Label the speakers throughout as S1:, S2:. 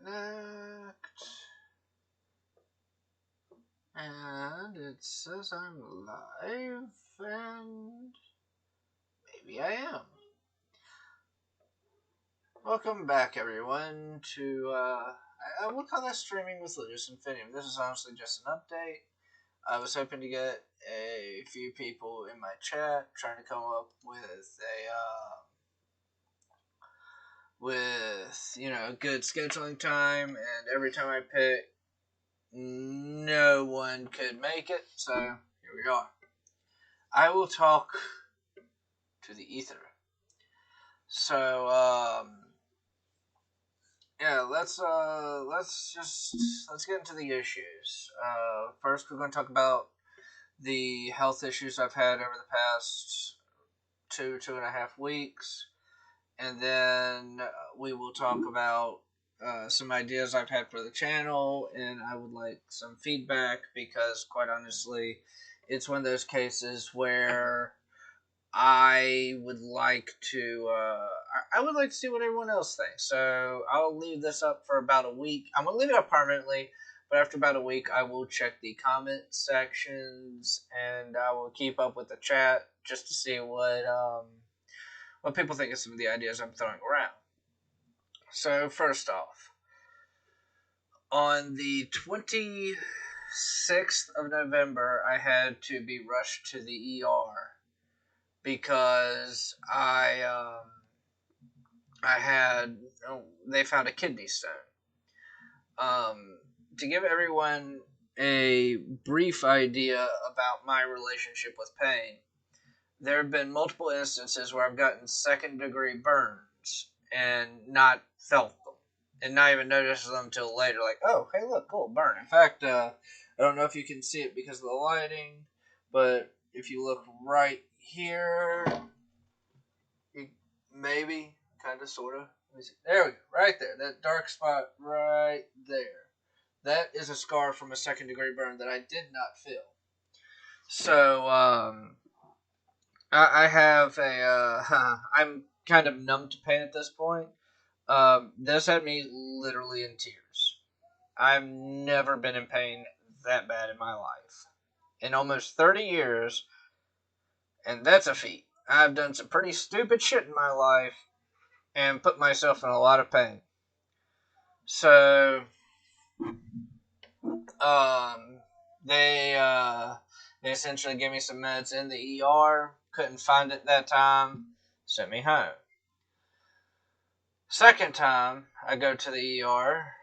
S1: connect. And it says I'm live, and maybe I am. Welcome back, everyone, to, I will call that streaming with Ludus Infinium. This is honestly just an update. I was hoping to get a few people in my chat, trying to come up with a good scheduling time, and every time I pick, no one could make it, so here we are. I will talk to the ether. So, yeah, let's get into the issues. First, we're going to talk about the health issues I've had over the past 2.5 weeks, and then we will talk about some ideas I've had for the channel, and I would like some feedback because, quite honestly, it's one of those cases where I would like to see what everyone else thinks. So I'll leave this up for about a week. I'm gonna leave it up permanently, but after about a week, I will check the comment sections and I will keep up with the chat just to see what people think of some of the ideas I'm throwing around. So first off, on the 26th of November, I had to be rushed to the ER because they found a kidney stone. To give everyone a brief idea about my relationship with pain, there have been multiple instances where I've gotten second-degree burns and not felt them, and not even noticed them until later, like, oh, hey, look, cool, burn. In fact, I don't know if you can see it because of the lighting, but if you look right here, maybe, kind of, sort of. There we go, right there. That dark spot right there. That is a scar from a second-degree burn that I did not feel. So, I have I'm kind of numb to pain at this point. This had me literally in tears. I've never been in pain that bad in my life. In almost 30 years, and that's a feat. I've done some pretty stupid shit in my life and put myself in a lot of pain. So, they essentially gave me some meds in the ER. Couldn't find it that time. Sent me home. Second time I go to the ER,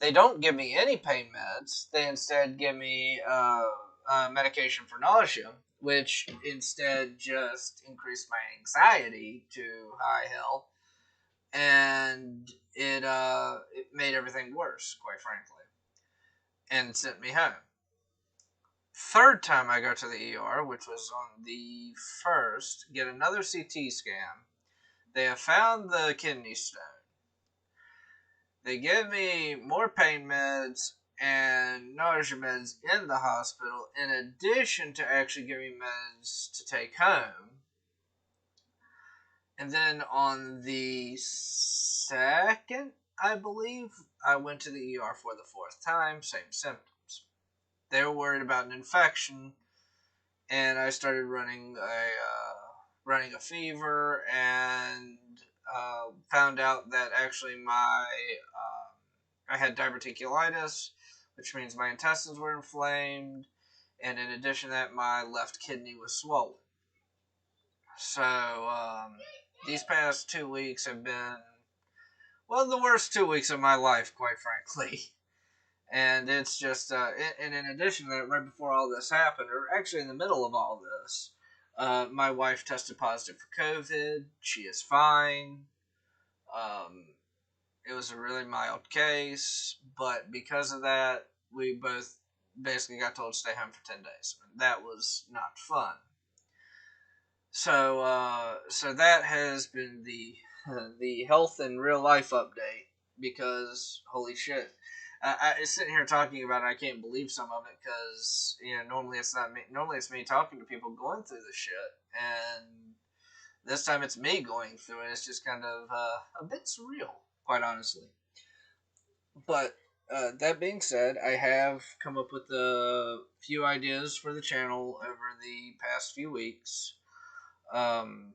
S1: they don't give me any pain meds. They instead give me medication for nausea, which instead just increased my anxiety to high hell, and it made everything worse, quite frankly, and sent me home. Third time I go to the ER, which was on the 1st, get another CT scan. They have found the kidney stone. They give me more pain meds and nausea meds in the hospital, in addition to actually giving me meds to take home. And then on the 2nd, I believe, I went to the ER for the 4th time, same symptoms. They were worried about an infection, and I started running a fever, and found out that actually I had diverticulitis, which means my intestines were inflamed, and in addition to that, my left kidney was swollen. So, these past 2 weeks have been, well, the worst 2 weeks of my life, quite frankly. And it's just, and in addition to that, right before all this happened, or actually in the middle of all this, my wife tested positive for COVID. She is fine. It was a really mild case, but because of that, we both basically got told to stay home for 10 days. That was not fun. So, so that has been the health and real life update, because holy shit. I sitting here talking about it, I can't believe some of it, because, normally it's not me. Normally it's me talking to people going through the shit, and this time it's me going through it. It's just kind of a bit surreal, quite honestly. But that being said, I have come up with a few ideas for the channel over the past few weeks. And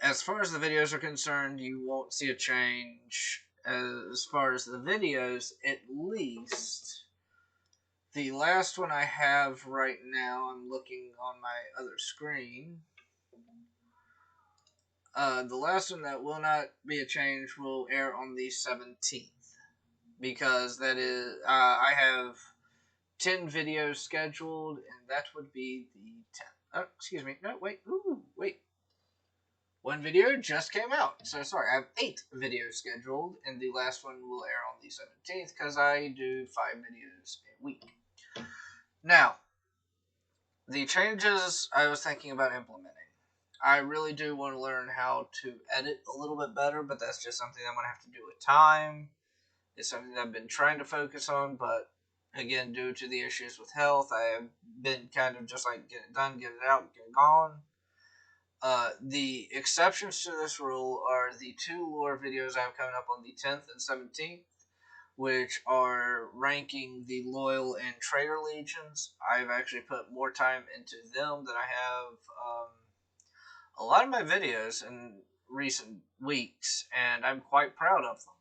S1: as far as the videos are concerned, you won't see a change as far as the videos, at least. The last one I have right now, I'm looking on my other screen. The last one that will not be a change will air on the 17th. Because that is, I have 10 videos scheduled, and that would be the 10th. Oh, excuse me. No, wait. Ooh, wait. One video just came out. So sorry, I have 8 videos scheduled, and the last one will air on the 17th because I do 5 videos a week. Now, the changes I was thinking about implementing. I really do want to learn how to edit a little bit better, but that's just something I'm going to have to do with time. It's something that I've been trying to focus on, but again, due to the issues with health, I have been kind of just like, get it done, get it out, get it gone. The exceptions to this rule are the 2 lore videos I have coming up on the 10th and 17th, which are ranking the loyal and traitor legions. I've actually put more time into them than I have a lot of my videos in recent weeks, and I'm quite proud of them.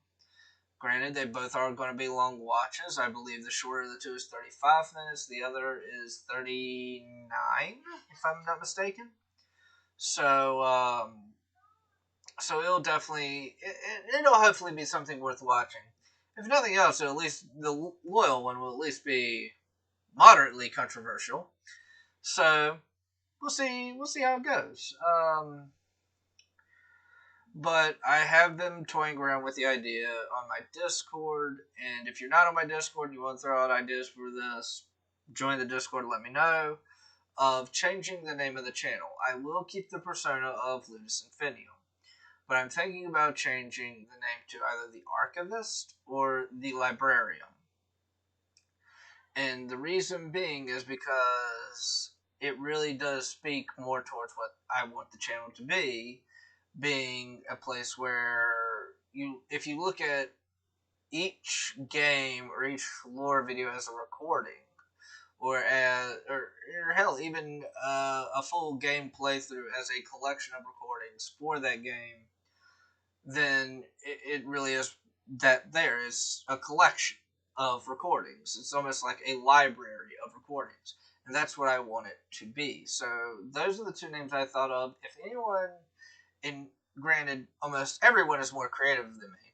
S1: Granted, they both are going to be long watches. I believe the shorter of the two is 35 minutes. The other is 39, if I'm not mistaken. So, so it'll definitely, it'll hopefully be something worth watching. If nothing else, at least the loyal one will at least be moderately controversial. So we'll see how it goes. But I have been toying around with the idea on my Discord, and if you're not on my Discord and you want to throw out ideas for this, join the Discord and let me know, of changing the name of the channel. I will keep the persona of Ludus Infinium, but I'm thinking about changing the name to either the Archivist or the Librarian. And the reason being is because it really does speak more towards what I want the channel to be, being a place where if you look at each game or each lore video as a recording, or hell, even a full game playthrough as a collection of recordings for that game, then it really is that there is a collection of recordings. It's almost like a library of recordings, and that's what I want it to be. So those are the 2 names I thought of. If anyone, and granted, almost everyone is more creative than me,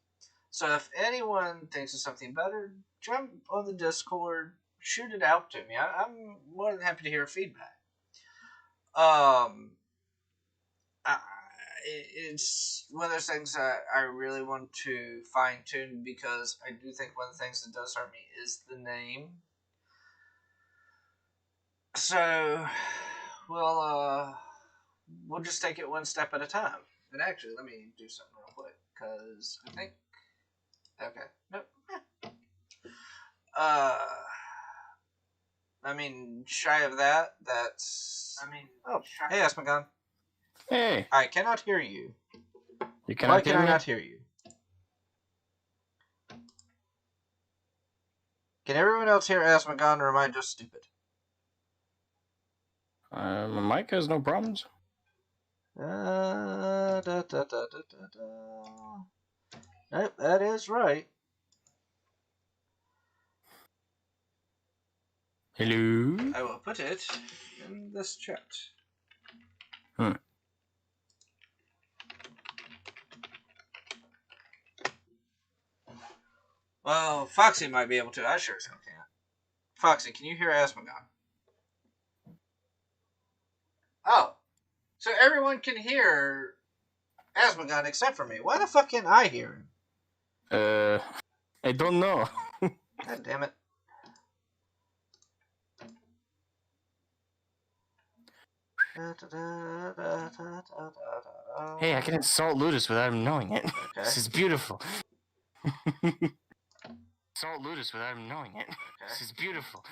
S1: so if anyone thinks of something better, jump on the Discord, shoot it out to me. I'm more than happy to hear feedback. It's one of those things that I really want to fine tune, because I do think one of the things that does hurt me is the name. So we'll just take it one step at a time. And actually, let me do something real quick, because I think, okay, nope. I mean, shy of that, hey, Asmagon.
S2: Hey.
S1: I cannot hear you.
S2: You cannot
S1: Why can I not hear you? Can everyone else hear Asmagon, or am I just stupid?
S2: My mic has no problems.
S1: Nope, that is right.
S2: Hello?
S1: I will put it in this chat. Well, Foxy might be able to. I sure as hell can't. Foxy, can you hear Asmagon? Oh. So everyone can hear Asmagon except for me. Why the fuck can't I hear him?
S2: I don't know.
S1: God damn it.
S2: Hey, I can insult Ludus without him knowing it.
S1: Okay.
S2: This is beautiful. Insult Ludus without him knowing it.
S1: Okay.
S2: This is beautiful.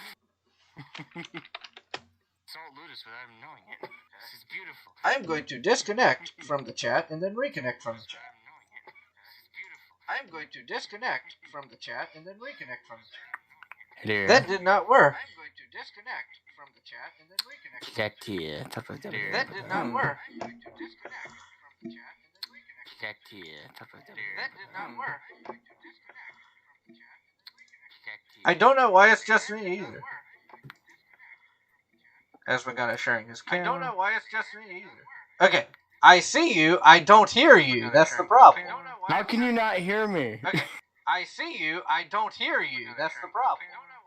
S2: Insult Ludus without him knowing it. This is beautiful.
S1: I am going to disconnect from the chat and then reconnect from the chat. I'm going to disconnect from the chat and then reconnect from the chat.
S3: Hello.
S1: That did not work. I'm going to disconnect from the chat and then reconnect.
S3: Connect here. Talk like that.
S1: That did not work. I'm going to disconnect from the chat and then reconnect.
S3: Connect here. Talk like that.
S1: That did not work. I'm going to disconnect from the chat and then reconnect. I
S3: Connect here.
S1: don't know why it's just me either. As we're gonna sharing his camera. I don't know why it's just me either. Okay. I see you, I don't hear you. That's the problem.
S3: How can you not hear me?
S1: Okay. I see you, I don't hear you. That's the problem.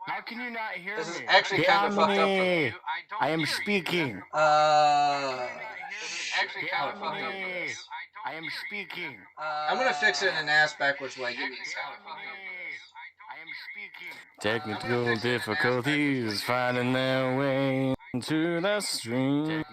S3: How can you not hear
S1: This
S3: me?
S1: is actually
S3: Get
S1: kind of
S3: on
S1: fucked up for
S3: me.
S1: me.
S3: I am speaking.
S1: This is actually
S3: Get
S1: kind of
S3: on
S1: fucked up for
S3: me.
S1: this.
S3: I am speaking.
S1: I'm gonna fix it in an ass backwards way. Give me a second.
S3: I am speaking. Technical difficulties finding their way into the stream. Did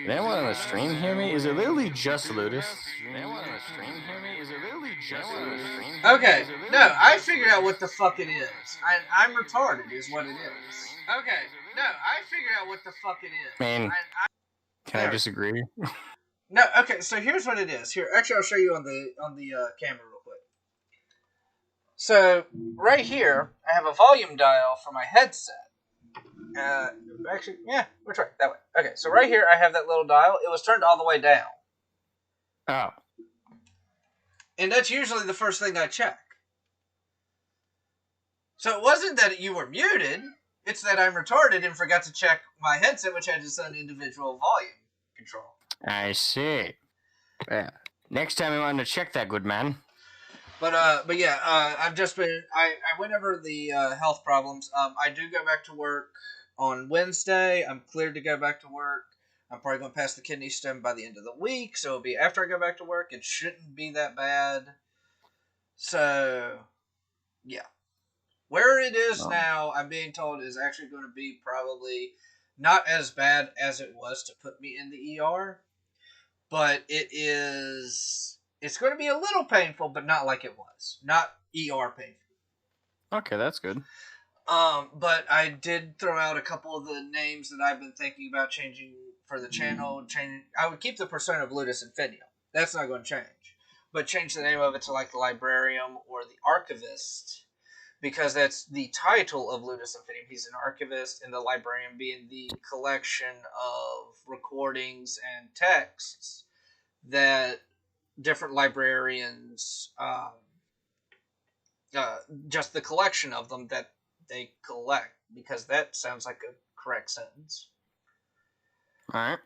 S3: anyone on the stream hear me? Is it literally just Ludus? Did anyone on the stream hear me? Is it literally just Ludus?
S1: Okay, no, I figured out what the fuck it is. I'm retarded, is what it is. Okay, no, I figured out what the fuck it is.
S3: Man, can I disagree?
S1: No, okay, so here's what it is. Here, actually, I'll show you on the camera real quick. So, right here, I have a volume dial for my headset. Actually, yeah, we'll try it that way. Okay, so right here, I have that little dial. It was turned all the way down.
S3: Oh.
S1: And that's usually the first thing I check. So it wasn't that you were muted. It's that I'm retarded and forgot to check my headset, which had its own individual volume control.
S3: I see. Yeah. Next time you want to check that, good man.
S1: But yeah, I've just been, I went over the health problems. I do go back to work on Wednesday. I'm cleared to go back to work. I'm probably going to pass the kidney stone by the end of the week, so it'll be after I go back to work. It shouldn't be that bad. So, yeah. Where it is now, I'm being told, is actually going to be probably not as bad as it was to put me in the ER. But it's going to be a little painful, but not like it was. Not ER painful.
S3: Okay, that's good.
S1: But I did throw out a couple of the names that I've been thinking about changing for the channel. I would keep the persona of Ludus Infinium. That's not going to change. But change the name of it to like the Librarium or the Archivist. Because that's the title of Ludus Infinium. He's an archivist, and the Librarium being the collection of recordings and texts that different librarians, just the collection of them that they collect, because that sounds like a correct sentence.
S3: Alright.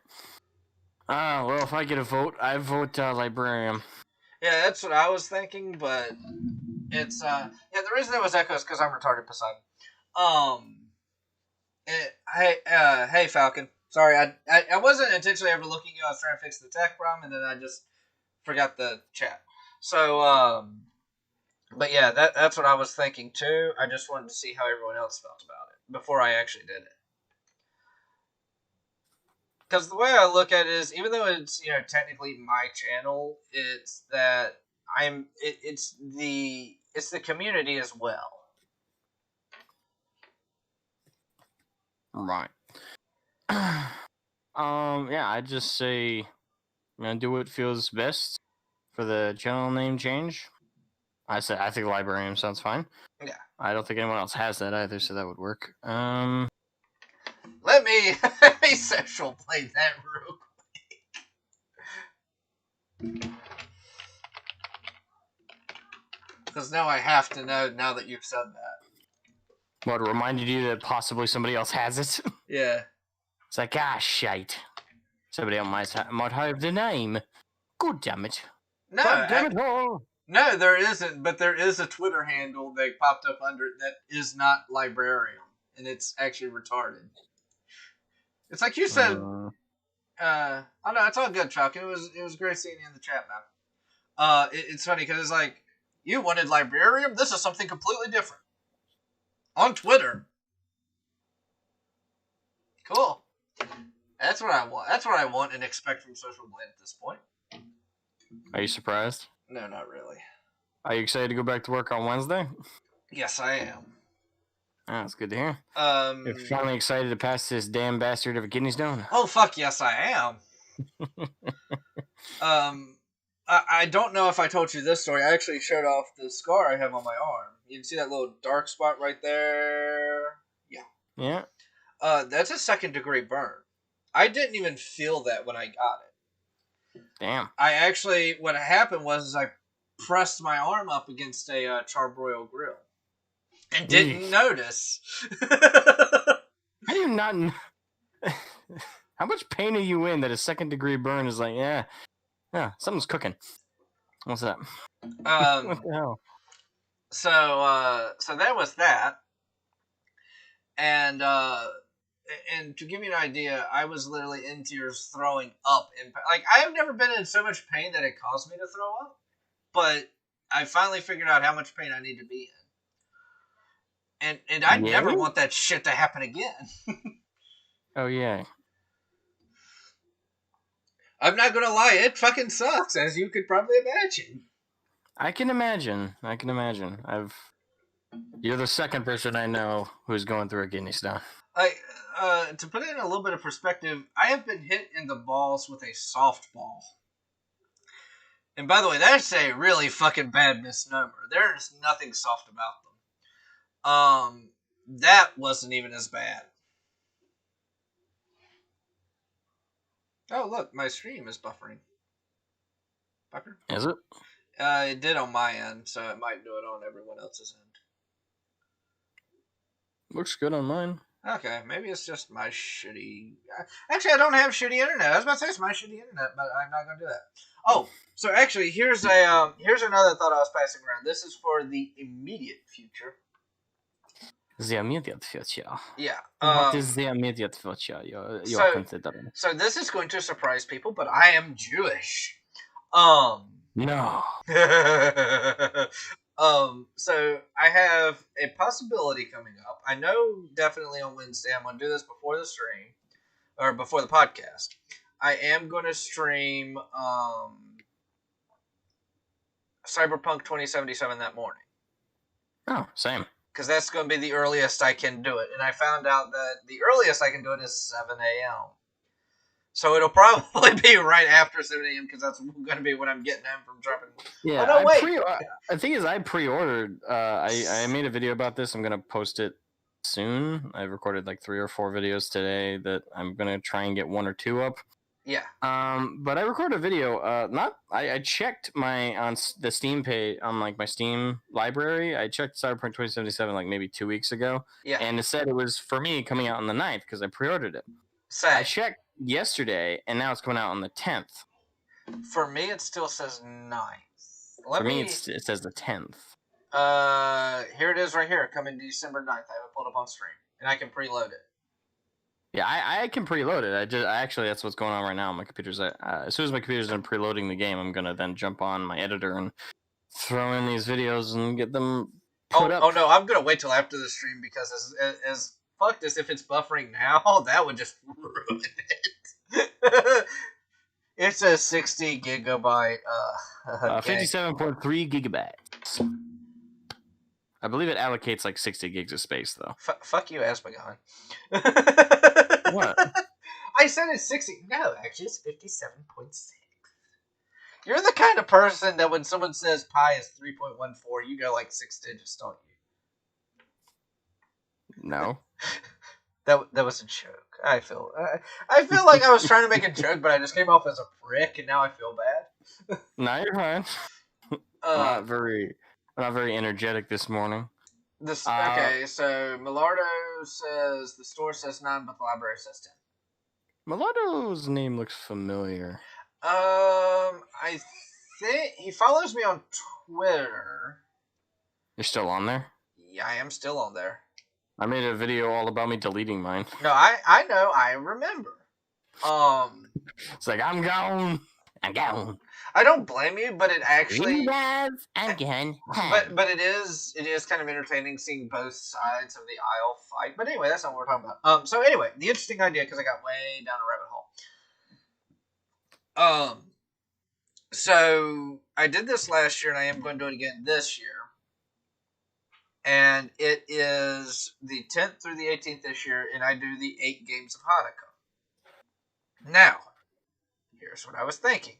S3: Well, if I get a vote, I vote Librarium.
S1: Yeah, that's what I was thinking, but it's, yeah, the reason it was Echo is because I'm retarded, Poseidon. Hey, Falcon. Sorry, I wasn't intentionally overlooking you. I was trying to fix the tech problem, and then I just forgot the chat. So, but yeah, that's what I was thinking too. I just wanted to see how everyone else felt about it before I actually did it. Because the way I look at it is, even though it's, you know, technically my channel, it's that it's the community as well.
S3: Right. Yeah, I'd just say, you know, do what feels best for the channel name change. I think Librarium sounds fine.
S1: Yeah.
S3: I don't think anyone else has that either, so that would work.
S1: Let me social play that real quick. Because now I have to know now that you've said that.
S3: What, reminded you that possibly somebody else has it?
S1: Yeah.
S3: It's like, shite. Somebody else might have the name. God damn it.
S1: No,
S3: God damn it all.
S1: No, there isn't, but there is a Twitter handle that popped up under it that is not Librarium, and it's actually retarded. It's like you said, oh no, it's all good, Chuck. It was great seeing you in the chat, man. It's funny, because it's like, you wanted Librarium? This is something completely different. On Twitter. Cool. That's what I want. That's what I want and expect from Social Blade at this point.
S3: Are you surprised?
S1: No, not really.
S3: Are you excited to go back to work on Wednesday?
S1: Yes, I am.
S3: Oh, that's good to hear. You're finally excited to pass this damn bastard of a kidney stone?
S1: Oh, fuck yes, I am. I don't know if I told you this story. I actually showed off the scar I have on my arm. You can see that little dark spot right there. Yeah.
S3: Yeah.
S1: That's a 2nd-degree burn. I didn't even feel that when I got it.
S3: Damn.
S1: What happened was I pressed my arm up against a charbroil grill and didn't notice.
S3: How do you not? How much pain are you in that a 2nd-degree burn is like? Yeah, something's cooking. What's that? What the hell?
S1: So that was that, and to give you an idea, I was literally in tears, throwing up. Like, I have never been in so much pain that it caused me to throw up, but I finally figured out how much pain I need to be in, and I never want that shit to happen again.
S3: Oh yeah.
S1: I'm not gonna lie, it fucking sucks, as you could probably imagine.
S3: I can imagine. You're the 2nd person I know who's going through a kidney stone.
S1: To put it in a little bit of perspective, I have been hit in the balls with a softball. And by the way, that's a really fucking bad misnomer. There's nothing soft about them. That wasn't even as bad. Oh, look, my stream is buffering. Buffer?
S3: Is it?
S1: It did on my end, so it might do it on everyone else's end.
S3: Looks good on mine.
S1: Okay, maybe it's just my shitty... Actually, I don't have shitty internet. I was about to say it's my shitty internet, but I'm not going to do that. Oh, so actually, here's another thought I was passing around. This is for the immediate future.
S3: The immediate future?
S1: Yeah.
S3: What is the immediate future you're considering?
S1: So this is going to surprise people, but I am Jewish.
S3: No.
S1: So I have a possibility coming up. I know definitely on Wednesday I'm going to do this before the stream, or before the podcast. I am going to stream Cyberpunk 2077 that morning.
S3: Oh, same.
S1: Because that's going to be the earliest I can do it. And I found out that the earliest I can do it is 7 a.m. So it'll probably be right after 7 a.m. because that's going to be when I'm getting home from dropping.
S3: Yeah,
S1: oh, no, wait.
S3: The thing is, I pre-ordered. I made a video about this. I'm going to post it soon. I've recorded like 3 or 4 videos today that I'm going to try and get 1 or 2 up.
S1: Yeah.
S3: But I recorded a video. I checked on the Steam page on like my Steam library. I checked Cyberpunk 2077 like maybe 2 weeks ago.
S1: Yeah.
S3: And it said it was for me coming out on the 9th because I pre-ordered it. I checked yesterday, and now it's coming out on the 10th.
S1: For me, it still says 9th.
S3: For me, it says the 10th.
S1: Here it is right here, coming December 9th. I have it pulled up on stream, and I can preload it.
S3: Yeah, I can preload it. Actually, that's what's going on right now. My computer's as soon as my computer's done preloading the game, I'm gonna then jump on my editor and throw in these videos and get them put up.
S1: Oh no, I'm gonna wait till after the stream because as fucked as if it's buffering now, that would just ruin it. It's a 60 gigabyte.
S3: 57.3 gigabytes. I believe it allocates like 60 gigs of space, though.
S1: Fuck you, Aspagon.
S3: What?
S1: I said it's 60. No, actually, it's 57.6. You're the kind of person that when someone says pi is 3.14, you go like 6 digits, don't you?
S3: No.
S1: That was a joke. I feel like I was trying to make a joke, but I just came off as a prick, and now I feel bad.
S3: No, you're fine. I'm not very energetic this morning.
S1: Okay, so Millardo says the store says 9, but the library says 10.
S3: Millardo's name looks familiar.
S1: I think he follows me on Twitter.
S3: You're still on there?
S1: Yeah, I am still on there.
S3: I made a video all about me deleting mine.
S1: No, I know, I remember.
S3: It's like, I'm gone.
S1: I don't blame you, but it actually...
S3: I'm gone.
S1: But it is kind of entertaining seeing both sides of the aisle fight. But anyway, that's not what we're talking about. So anyway, the interesting idea, because I got way down a rabbit hole. So I did this last year, and I am going to do it again this year. And it is the 10th through the 18th this year, and I do the 8 games of Hanukkah. Now, here's what I was thinking.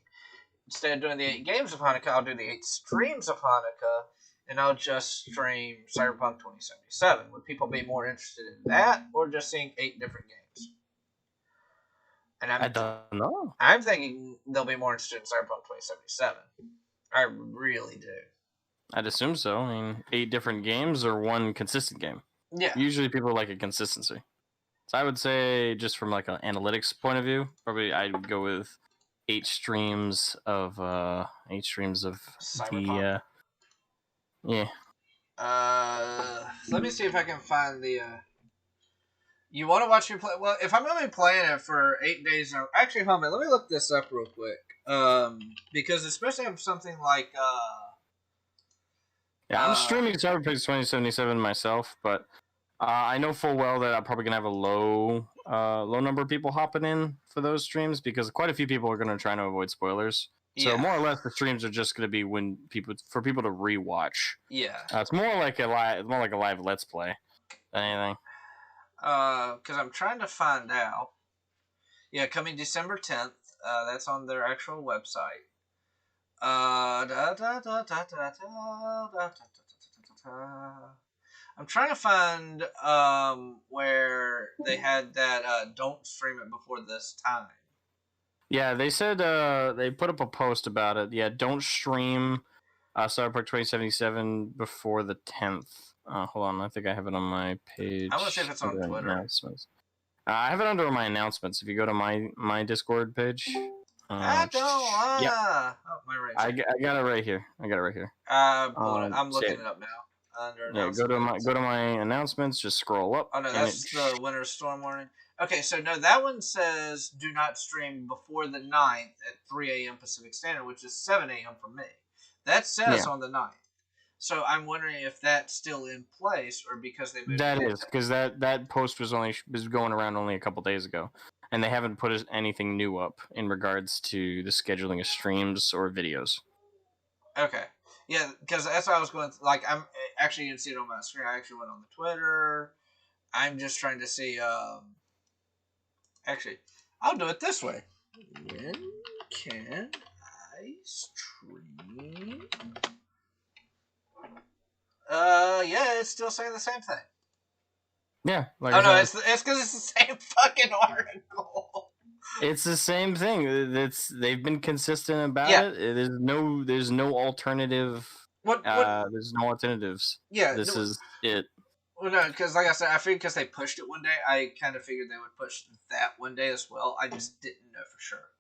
S1: instead of doing the 8 games of Hanukkah, I'll do the 8 streams of Hanukkah, and I'll just stream Cyberpunk 2077. Would people be more interested in that, or just seeing 8 different games? And
S3: I don't know.
S1: I'm thinking they'll be more interested in Cyberpunk 2077. I really do.
S3: I'd assume so. I mean, 8 different games or 1 consistent game.
S1: Yeah.
S3: Usually people like a consistency. So I would say, just from like an analytics point of view, probably I'd go with 8 streams of
S1: Cyberpunk.
S3: Yeah.
S1: Let me see if I can find the. You want to watch me play? Well, if I'm gonna be playing it for 8 days, actually, hold on, let me look this up real quick. Because especially if something like
S3: Yeah, I'm streaming Cyberpunk 2077 myself, but I know full well that I'm probably gonna have a low number of people hopping in for those streams because quite a few people are gonna try to avoid spoilers. So more or less, the streams are just gonna be for people to rewatch.
S1: Yeah,
S3: it's more like a live let's play than anything.
S1: Because I'm trying to find out. Yeah, coming December 10th. That's on their actual website. I'm trying to find where they had that don't stream it before this time.
S3: Yeah, they said they put up a post about it. Yeah, don't stream Cyberpunk 2077 before the 10th. Hold on, I think I have it on my page.
S1: I want to see if it's on Twitter.
S3: I have it under my announcements. If you go to my Discord page.
S1: I don't.
S3: Yeah.
S1: Oh, my right.
S3: I got it right here.
S1: I'm looking it up now.
S3: Go to my announcements. Just scroll up.
S1: Oh no, that's the winter storm warning. Okay, so no, that one says do not stream before the 9th at 3 a.m. Pacific Standard, which is 7 a.m. for me. That says on the 9th. So I'm wondering if that's still in place or because they moved
S3: that is because that post was going around only a couple days ago, and they haven't put anything new up in regards to the scheduling of streams or videos.
S1: Okay, yeah, because that's what I was going. I'm actually you can see it on my screen. I actually went on the Twitter. I'm just trying to see. Actually, I'll do it this way. When can I stream? Yeah, it's still saying the same thing.
S3: Yeah.
S1: It's because it's the same fucking article.
S3: It's the same thing. They've been consistent about it. There's no alternative. There's no alternatives.
S1: Yeah,
S3: this is it.
S1: Well, no, because like I said, I figured because they pushed it one day, I kind of figured they would push that one day as well. I just didn't know for sure.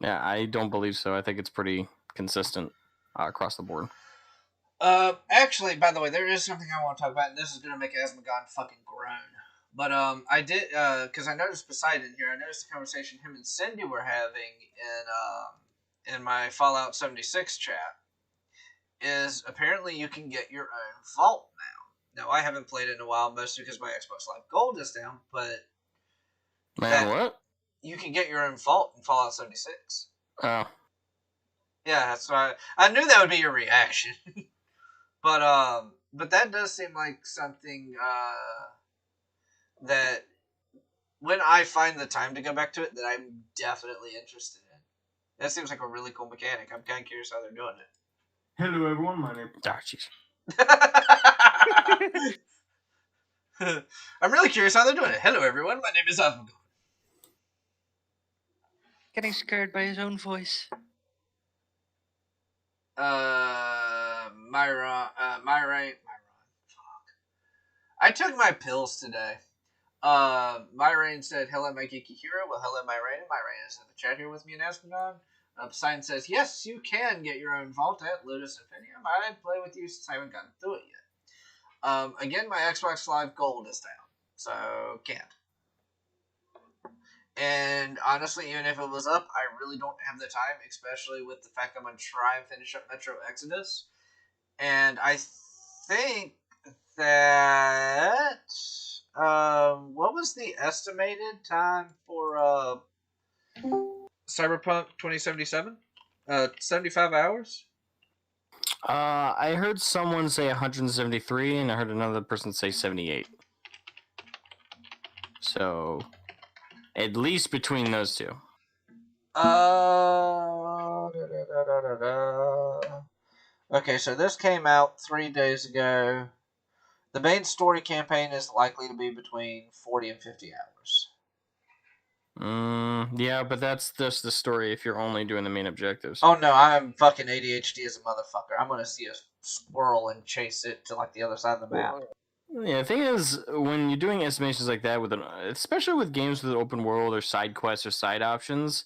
S3: Yeah, I don't believe so. I think it's pretty consistent across the board.
S1: Actually, by the way, there is something I want to talk about, and this is going to make Asmogon fucking groan. But, I did, because I noticed Poseidon here, I noticed the conversation him and Cindy were having in my Fallout 76 chat, is apparently you can get your own vault now. Now, I haven't played it in a while, mostly because my Xbox Live Gold is down, but...
S3: What?
S1: You can get your own vault in Fallout 76.
S3: Oh.
S1: Yeah, that's why I knew that would be your reaction. But that does seem like something that when I find the time to go back to it, that I'm definitely interested in. That seems like a really cool mechanic. I'm kind of curious how they're doing it.
S3: Hello, everyone. My name. Jeez.
S1: I'm really curious how they're doing it. Hello, everyone. My name is Avgo.
S2: Getting scared by his own voice.
S1: Myron. Fuck. I took my pills today. Myrain said, hello, my geeky hero. Well, hello, Myrain. Myrain is in the chat here with me in Asmogon. Poseidon says, yes, you can get your own vault at Ludus Infinium. I'd play with you since I haven't gotten through it yet. Again, my Xbox Live Gold is down, so can't. And honestly, even if it was up, I really don't have the time, especially with the fact I'm going to try and finish up Metro Exodus. And I think that... what was the estimated time for Cyberpunk 2077? 75 hours?
S3: I heard someone say 173, and I heard another person say 78. So, at least between those two.
S1: Hold Okay, so this came out 3 days ago. The main story campaign is likely to be between 40 and 50 hours.
S3: Yeah, but that's just the story if you're only doing the main objectives.
S1: Oh no, I'm fucking ADHD as a motherfucker. I'm gonna see a squirrel and chase it to like the other side of the map.
S3: Yeah, the thing is, when you're doing estimations like that, especially with games with an open world or side quests or side options,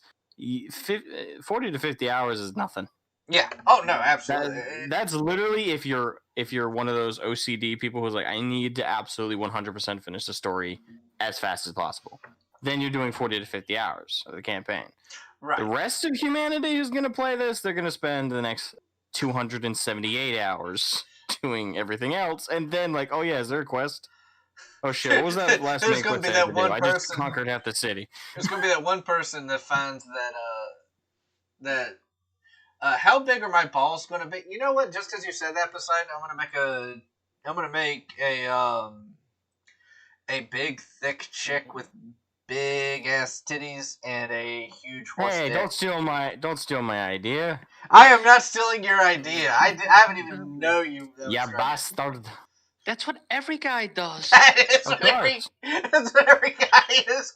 S3: 40 to 50 hours is nothing.
S1: Yeah. Oh no, absolutely.
S3: That's literally if you're one of those OCD people who's like, I need to absolutely 100% finish the story as fast as possible. Then you're doing 40 to 50 hours of the campaign.
S1: Right.
S3: The rest of humanity who's going to play this, they're going to spend the next 278 hours doing everything else, and then like, oh yeah, is there a quest? Oh shit, what was that last main quest I had to do? I just conquered half the city.
S1: There's gonna be that one person that finds that how big are my balls gonna be? You know what? Just because you said that, Poseidon, I'm gonna make a big thick chick with big ass titties and a huge horse dick.
S3: Don't steal my idea.
S1: I am not stealing your idea. I haven't even know you.
S3: Yeah, bastard.
S2: That's what every guy does.
S1: That's what every guy is.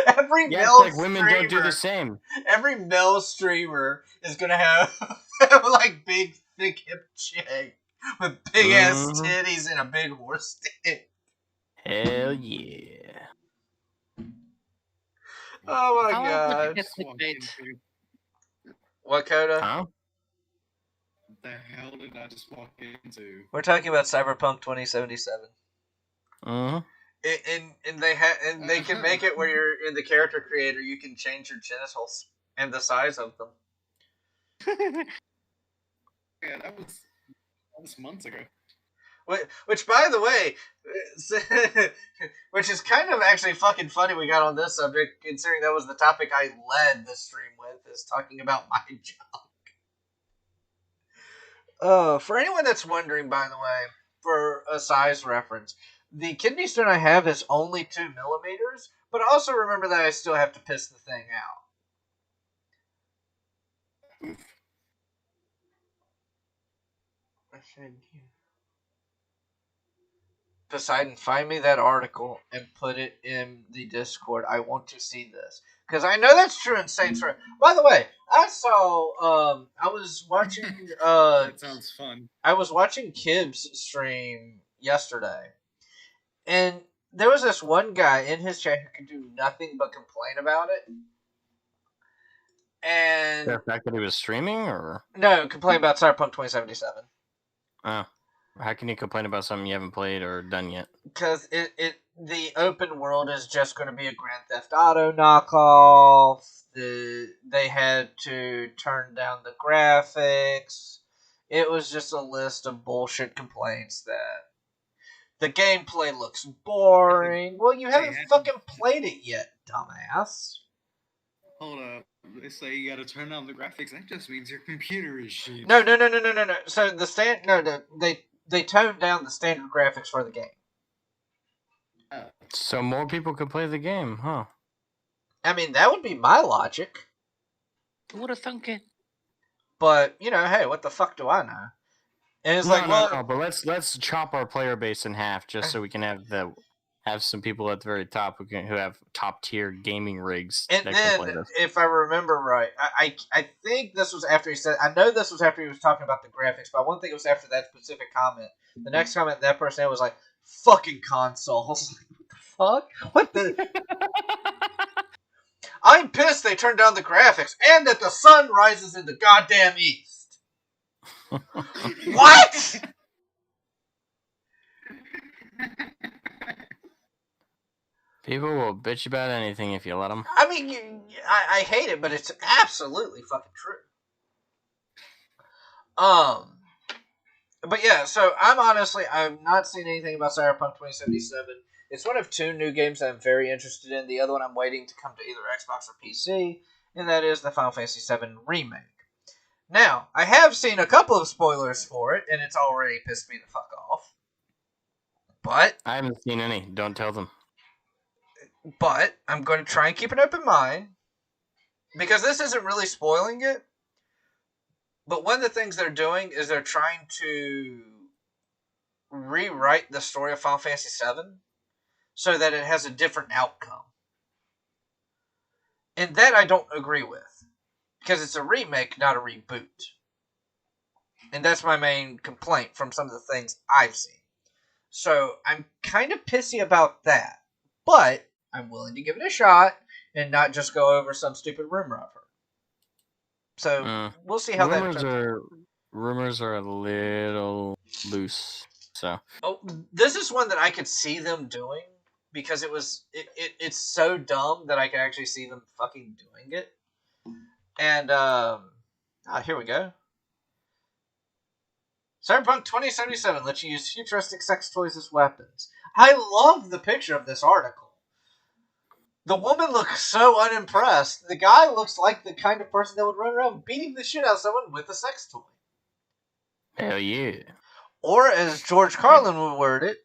S1: Every male
S3: like women
S1: streamer,
S3: don't do the same.
S1: Every male streamer is gonna have like big, thick hip chick with big ass titties and a big horse dick.
S3: Hell yeah!
S1: Oh my god! What, Coda?
S3: Huh?
S4: What the hell did I just walk into?
S1: We're talking about Cyberpunk 2077. And they can make it where you're in the character creator, you can change your genitals and the size of them.
S4: Yeah, that was months ago.
S1: Which, by the way, which is kind of actually fucking funny we got on this subject, considering that was the topic I led the stream with, is talking about my junk. For anyone that's wondering, by the way, for a size reference, the kidney stone I have is only 2 millimeters, but also remember that I still have to piss the thing out. Poseidon, find me that article and put it in the Discord. I want to see this. Because I know that's true in Saints Row. By the way, I was watching,
S4: that sounds fun. I
S1: was watching Kibb's stream yesterday. And there was this one guy in his chat who could do nothing but complain about it. And
S3: the fact that he was streaming, or?
S1: No, complain about Cyberpunk 2077.
S3: Oh. How can you complain about something you haven't played or done yet?
S1: Because the open world is just going to be a Grand Theft Auto knockoff. They had to turn down the graphics. It was just a list of bullshit complaints that the gameplay looks boring. Well, you haven't fucking played it yet, dumbass.
S4: Hold up. They say you gotta turn down the graphics. That just means your computer is shit.
S1: No. So they toned down the standard graphics for the game.
S3: So more people could play the game, huh?
S1: I mean, that would be my logic.
S2: Who would have thunk it?
S1: But, hey, what the fuck do I know? And it's
S3: no, but let's chop our player base in half just so we can have some people at the very top who have top tier gaming rigs.
S1: And then, if I remember right, I think this was after he said. I know this was after he was talking about the graphics, but I won't think it was after that specific comment. The next comment that person had was like, "Fucking consoles." What the fuck? What the? I'm pissed they turned down the graphics and that the sun rises in the goddamn east. What?
S3: People will bitch about anything if you let them.
S1: I mean, I hate it, but it's absolutely fucking true. But yeah, so I've not seen anything about Cyberpunk 2077. It's one of 2 new games that I'm very interested in. The other one I'm waiting to come to either Xbox or PC, and that is the Final Fantasy VII Remake. Now, I have seen a couple of spoilers for it, and it's already pissed me the fuck off. But
S3: I haven't seen any. Don't tell them.
S1: But I'm going to try and keep an open mind, because this isn't really spoiling it. But one of the things they're doing is they're trying to rewrite the story of Final Fantasy VII so that it has a different outcome. And that I don't agree with. Because it's a remake, not a reboot. And that's my main complaint from some of the things I've seen. So I'm kind of pissy about that. But I'm willing to give it a shot and not just go over some stupid rumor I've heard. So we'll see how that turns.
S3: Rumors are a little loose. So
S1: this is one that I could see them doing because it's so dumb that I can actually see them fucking doing it. And here we go. Cyberpunk 2077 lets you use futuristic sex toys as weapons. I love the picture of this article. The woman looks so unimpressed. The guy looks like the kind of person that would run around beating the shit out of someone with a sex toy.
S3: Hell yeah.
S1: Or, as George Carlin would word it,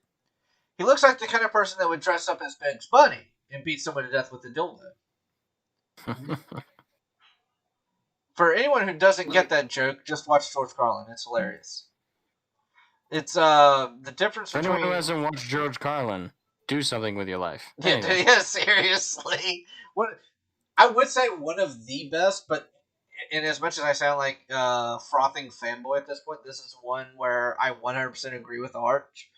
S1: he looks like the kind of person that would dress up as Bugs Bunny and beat someone to death with a dildo. For anyone who doesn't get that joke, just watch George Carlin. It's hilarious. It's the difference between...
S3: For anyone who hasn't watched George Carlin, do something with your life.
S1: Anyway. Yeah, seriously. I would say one of the best, but in as much as I sound like a frothing fanboy at this point, this is one where I 100% agree with Arch.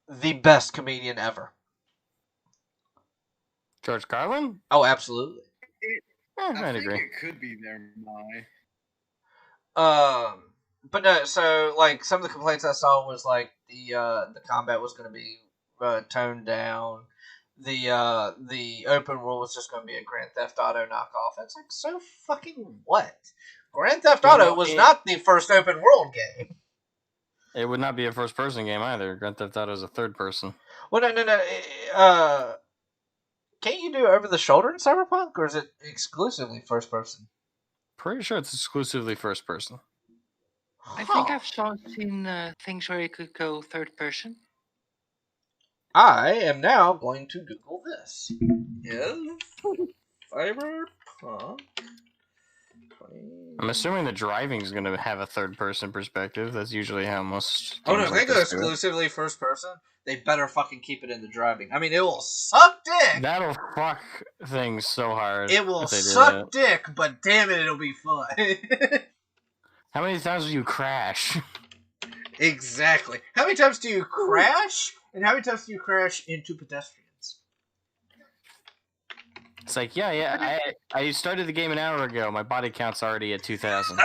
S1: The best comedian ever.
S3: George Carlin?
S1: Oh, absolutely.
S3: I
S4: think
S3: agree.
S4: it could be there,
S1: But no, so like some of the complaints I saw was like the combat was going to be toned down. The open world was just going to be a Grand Theft Auto knockoff. It's like, so fucking what? Grand Theft Auto was not the first open world game.
S3: It would not be a first person game either. Grand Theft Auto is a third person.
S1: Well, no. Can't you do over the shoulder in Cyberpunk, or is it exclusively first person?
S3: Pretty sure it's exclusively first person.
S2: I think I've seen things where you could go third person.
S1: I am now going to Google this. Is Cyberpunk 20...
S3: I'm assuming the driving is going to have a third person perspective. That's usually how most.
S1: Oh no, if they go exclusively first person, they better fucking keep it in the driving. I mean, it will suck dick.
S3: That'll fuck things so hard.
S1: It will suck dick, but damn it, it'll be fun.
S3: How many times will you crash?
S1: Exactly. How many times do you crash? And how many times do you crash into pedestrians?
S3: It's like, yeah. I started the game an hour ago. My body count's already at 2,000.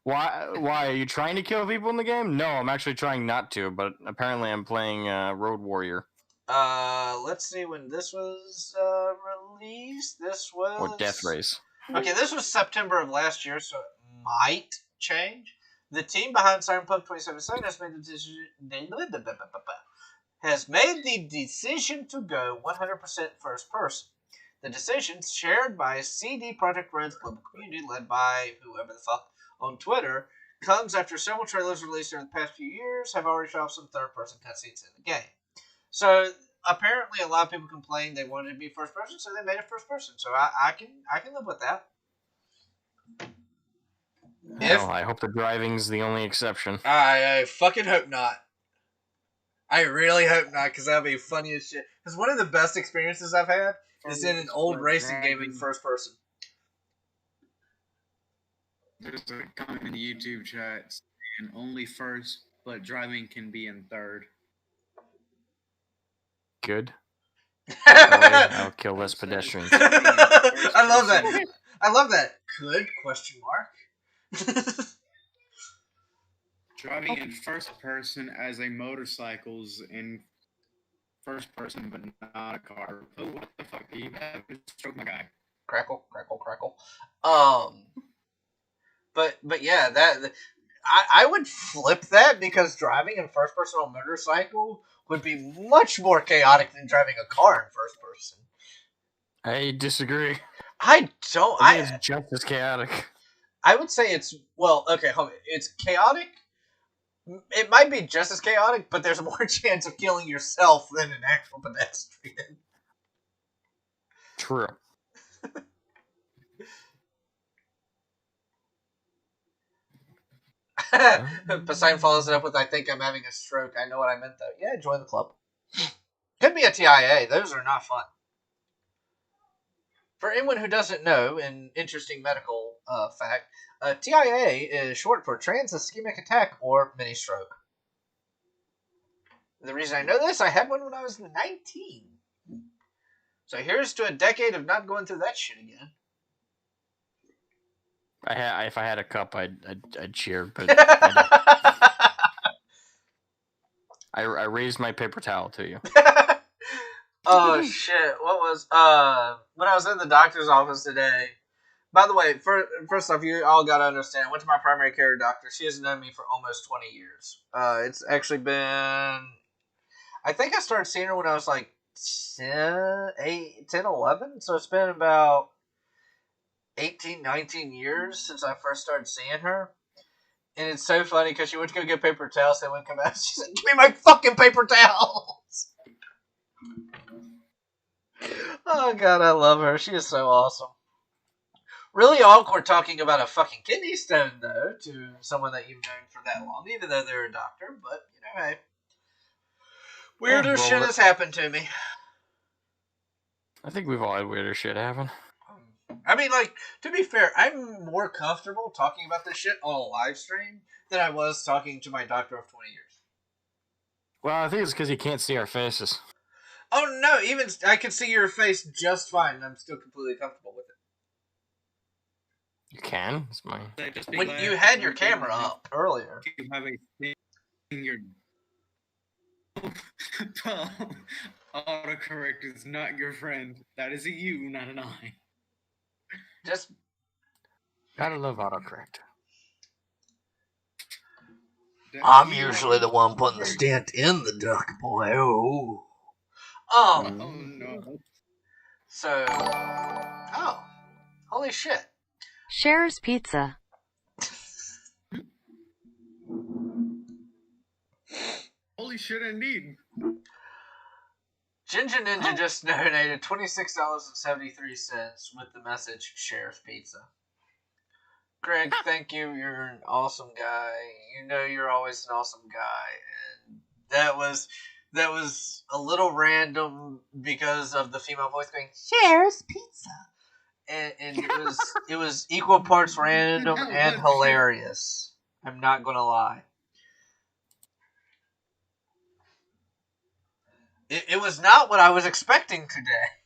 S3: Why? Are you trying to kill people in the game? No, I'm actually trying not to, but apparently I'm playing Road Warrior.
S1: Let's see when this was released. This was...
S3: Or Death Race.
S1: Okay, this was September of last year, so it might change. The team behind Cyberpunk 2077 has made the decision to go 100% first person. The decision, shared by CD Projekt Red's global community, led by whoever the fuck on Twitter, comes after several trailers released over the past few years have already shown some third-person cutscenes in the game. So apparently, a lot of people complained they wanted to be first person, so they made it first person. So I can live with that.
S3: Well, I hope the driving's the only exception.
S1: I fucking hope not. I really hope not, because that'd be funny as shit. Because one of the best experiences I've had is in an old racing game in first person.
S4: There's a comment in the YouTube chat saying only first, but driving can be in third.
S3: Good. I'll kill less pedestrians.
S1: I love that. I love that. Could? Question mark.
S4: Driving in first person as a motorcycle's in first person, but not a car. Oh, what the fuck do you have? Stroke my guy.
S1: Crackle. But yeah, that I would flip that, because driving in first person on a motorcycle would be much more chaotic than driving a car in first person.
S3: I disagree.
S1: I don't.
S3: I think it's just as chaotic.
S1: I would say it's, well, okay, hold on. It's chaotic. It might be just as chaotic, but there's more chance of killing yourself than an actual pedestrian.
S3: True.
S1: Poseidon follows it up with, I think I'm having a stroke. I know what I meant, though. Yeah, join the club. Could be a TIA. Those are not fun. For anyone who doesn't know, an interesting medical fact, TIA is short for trans ischemic attack or mini stroke. The reason I know this, I had one when I was 19. So here's to a decade of not going through that shit again.
S3: If I had a cup, I'd cheer, but I raised my paper towel to you.
S1: Oh shit! What was when I was in the doctor's office today? By the way, first off, you all gotta understand. I went to my primary care doctor. She has known me for almost 20 years. It's actually been. I think I started seeing her when I was like 10, 11. So it's been about 18, 19 years since I first started seeing her. And it's so funny because she went to go get paper towels. They wouldn't come out. She said, "Give me my fucking paper towels." Oh god, I love her. She is so awesome. Really awkward talking about a fucking kidney stone, though, to someone that you've known for that long, even though they're a doctor. But, you know, hey. Weirder shit has happened to me.
S3: I think we've all had weirder shit happen.
S1: I mean, like, to be fair, I'm more comfortable talking about this shit on a live stream than I was talking to my doctor of 20 years.
S3: Well, I think it's because you can't see our faces.
S1: Oh, no, even I can see your face just fine, and I'm still completely comfortable with it.
S3: You can? It's mine.
S1: When you had your camera up earlier.
S4: You have a thing in your... Well, autocorrect is not your friend. That is a you, not an I.
S1: Just...
S3: Gotta love autocorrect.
S1: I'm usually the one putting the stent in the duck, boy. Oh.
S4: Oh, no.
S1: So... Oh. Holy shit.
S5: Cher's Pizza.
S4: Holy shit, indeed.
S1: Ginger Ninja just donated $26.73 with the message Cher's Pizza. Greg, thank you. You're an awesome guy. You know you're always an awesome guy. And that was a little random because of the female voice going, Cher's Pizza. And it was equal parts random and hilarious. I'm not gonna lie. It was not what I was expecting today.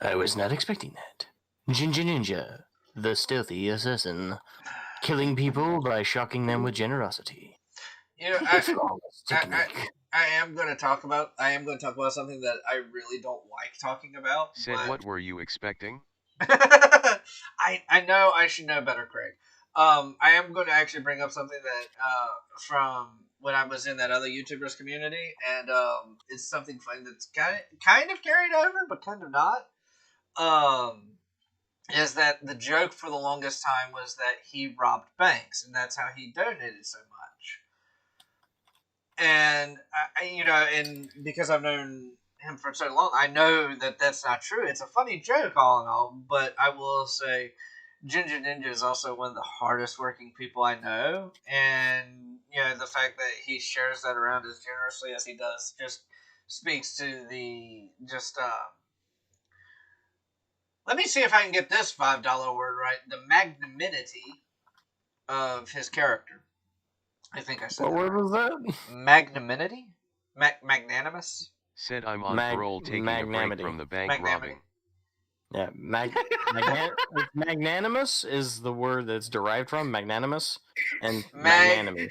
S3: I was not expecting that. Ginger Ninja, the stealthy assassin, killing people by shocking them with generosity.
S1: You know, I am going to talk about something that I really don't like talking about.
S6: Said, what were you expecting?
S1: I know I should know better, Craig. I am going to actually bring up something that from when I was in that other YouTubers community, and it's something funny that's kind of carried over, but kind of not. Is that the joke for the longest time was that he robbed banks, and that's how he donated so much. And and because I've known him for so long, I know that that's not true. It's a funny joke, all in all, but I will say, Ginger Ninja is also one of the hardest working people I know, and the fact that he shares that around as generously as he does just speaks to the let me see if I can get this $5 word right. The magnanimity of his character. I think I said
S3: what word was that?
S1: Magnanimity? Magnanimous?
S6: Said I'm on parole taking a break from the bank robbing.
S3: Yeah, magnanimous is the word that's derived from magnanimous and magnanimity.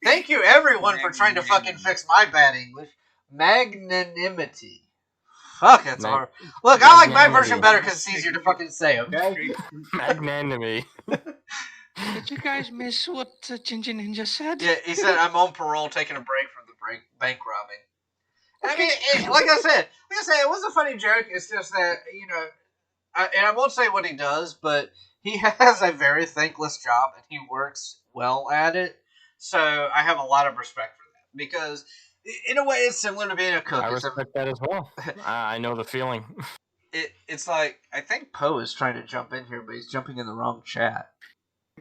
S1: Thank you everyone for trying to fucking fix my bad English. Magnanimity. Fuck, that's hard. Look, I like my version better because it's easier to fucking say, okay?
S3: Magnanimity.
S2: Did you guys miss what Ginger Ninja said?
S1: Yeah, he said I'm on parole taking a break from the bank robbing. I mean, like I said, it was a funny joke. It's just that, and I won't say what he does, but he has a very thankless job, and he works well at it. So I have a lot of respect for that. Because, in a way, it's similar to being a cook.
S3: I respect that as well. I know the feeling.
S1: It's like, I think Poe is trying to jump in here, but he's jumping in the wrong chat.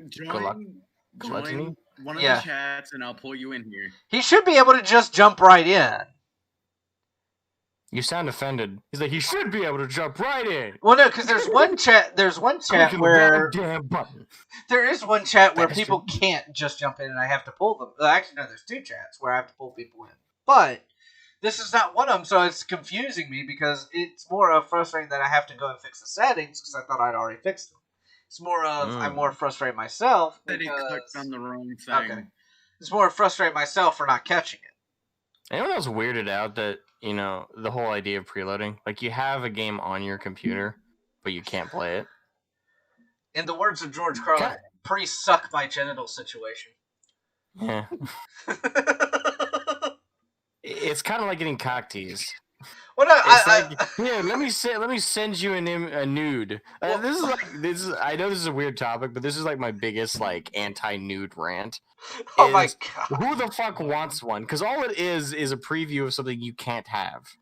S4: Join
S3: Gluttony?
S4: one of the chats, and I'll pull you in here.
S1: He should be able to just jump right in.
S3: You sound offended. He's like, he should be able to jump right in.
S1: Well, no, because there's one chat. There's one chat where
S3: damn button.
S1: There is one chat where people can't just jump in, and I have to pull them. Actually, no, there's two chats where I have to pull people in. But this is not one of them, so it's confusing me because it's more of frustrating that I have to go and fix the settings because I thought I'd already fixed them. It's more of I'm more frustrated myself
S4: that he clicked on the wrong thing.
S1: Okay. It's more frustrated myself for not catching it.
S3: Anyone else weirded out that, you know, the whole idea of preloading? Like, you have a game on your computer, but you can't play it.
S1: In the words of George Carlin, pre-suck my genital situation.
S3: Yeah. It's kind of like getting cock teased.
S1: Well, no,
S3: here, let me send you a nude. This is I know this is a weird topic, but this is like my biggest like anti-nude rant.
S1: Oh my god!
S3: Who the fuck wants one? Because all it is a preview of something you can't have.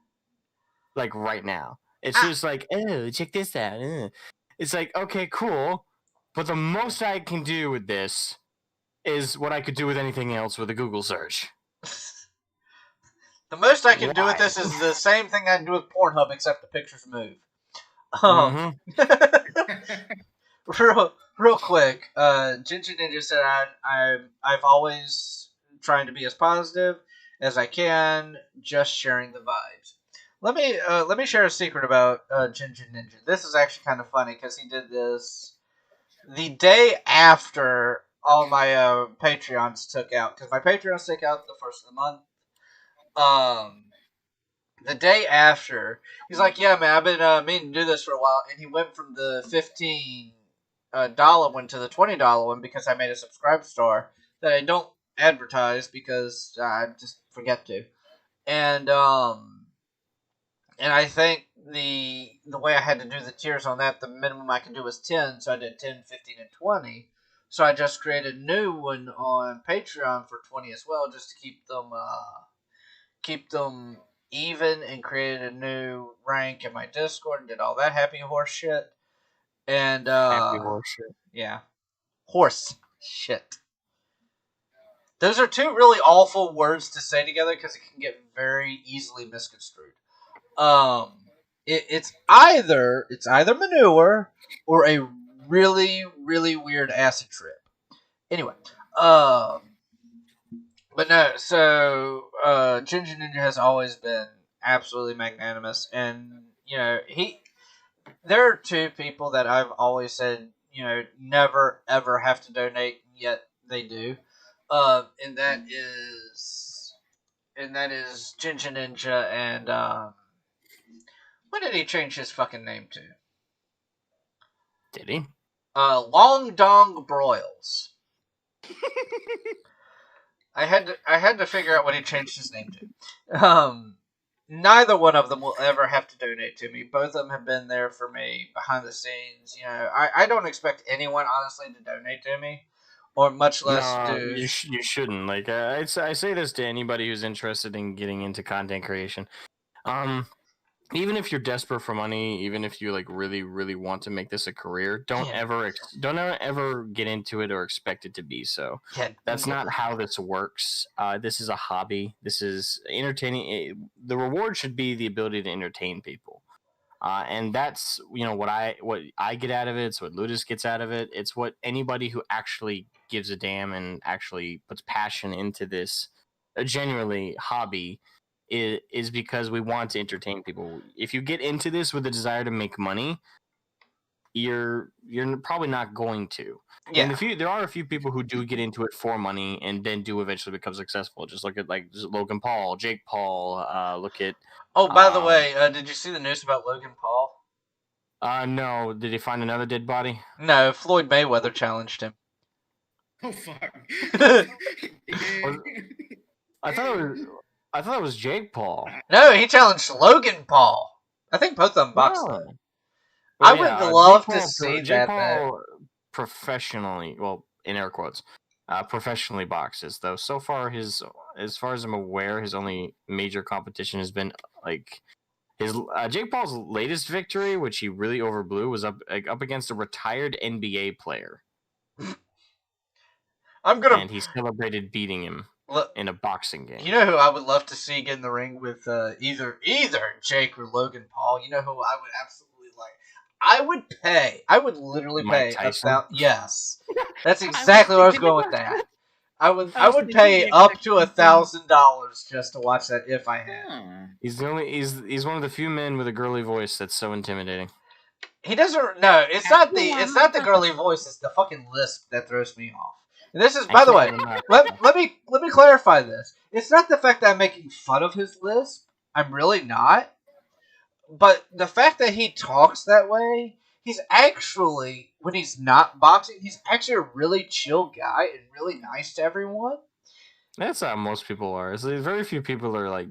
S3: Like right now, it's just like, oh, check this out. It's like, okay, cool, but the most I can do with this is what I could do with anything else with a Google search.
S1: The most I can do with this is the same thing I can do with Pornhub, except the pictures move. Real quick, Ginger Ninja said I've always trying to be as positive as I can, just sharing the vibes. Let me share a secret about Ginger Ninja. This is actually kind of funny because he did this the day after all my Patreons took out, because my Patreons take out the first of the month. The day after, he's like, yeah, man, I've been meaning to do this for a while, and he went from the $15 one to the $20 one because I made a subscribe star that I don't advertise because I just forget to, and I think the way I had to do the tiers on that, the minimum I could do was 10, so I did 10, 15, and 20. So I just created a new one on Patreon for 20 as well, just to keep them even, and created a new rank in my Discord and did all that happy horse shit. And
S3: happy horse shit.
S1: Yeah. Horse shit. Those are two really awful words to say together because it can get very easily misconstrued. It's either manure or a really, really weird acid trip. Anyway, but no, so Ginger Ninja has always been absolutely magnanimous, and you know there are two people that I've always said never ever have to donate, yet they do, and that is Ginger Ninja and what did he change his fucking name to?
S3: Did he?
S1: Long Dong Broils. I had to figure out what he changed his name to. Neither one of them will ever have to donate to me. Both of them have been there for me behind the scenes. I don't expect anyone, honestly, to donate to me, or much less do.
S3: You shouldn't. Like I say this to anybody who's interested in getting into content creation. Even if you're desperate for money, even if you like really, really want to make this a career, don't ever get into it or expect it to be so. That's not how this works. This is a hobby. This is entertaining. The reward should be the ability to entertain people, and that's what I get out of it. It's what Ludus gets out of it. It's what anybody who actually gives a damn and actually puts passion into this, genuinely hobby. Is because we want to entertain people. If you get into this with the desire to make money, you're probably not going to. Yeah. And there are a few people who do get into it for money and then do eventually become successful. Just look at Logan Paul, Jake Paul. Look at.
S1: Oh, by the way, did you see the news about Logan Paul?
S3: No. Did he find another dead body?
S1: No, Floyd Mayweather challenged him.
S4: Oh fuck!
S3: I thought it was Jake Paul.
S1: No, he challenged Logan Paul. I think both of them boxed them.
S3: Well,
S1: I would love to see that.
S3: Jake Paul professionally, well, in air quotes, professionally boxes, though. So far, as far as I'm aware, his only major competition has been like his Jake Paul's latest victory, which he really overblew, was up against a retired NBA player. and he celebrated beating him in a boxing game.
S1: You know who I would love to see get in the ring with either Jake or Logan Paul? You know who I would absolutely like? I would literally
S3: Mike
S1: pay
S3: Tyson?
S1: Yes. That's exactly where I was going with that. I would pay up to $1,000 just to watch that if I had.
S3: He's one of the few men with a girly voice that's so intimidating.
S1: He doesn't. No, it's not the girly voice. It's the fucking lisp that throws me off. And this is, by the way, let me clarify this. It's not the fact that I'm making fun of his lisp. I'm really not. But the fact that he talks that way, he's actually, when he's not boxing, he's actually a really chill guy and really nice to everyone.
S3: That's how most people are. So very few people are like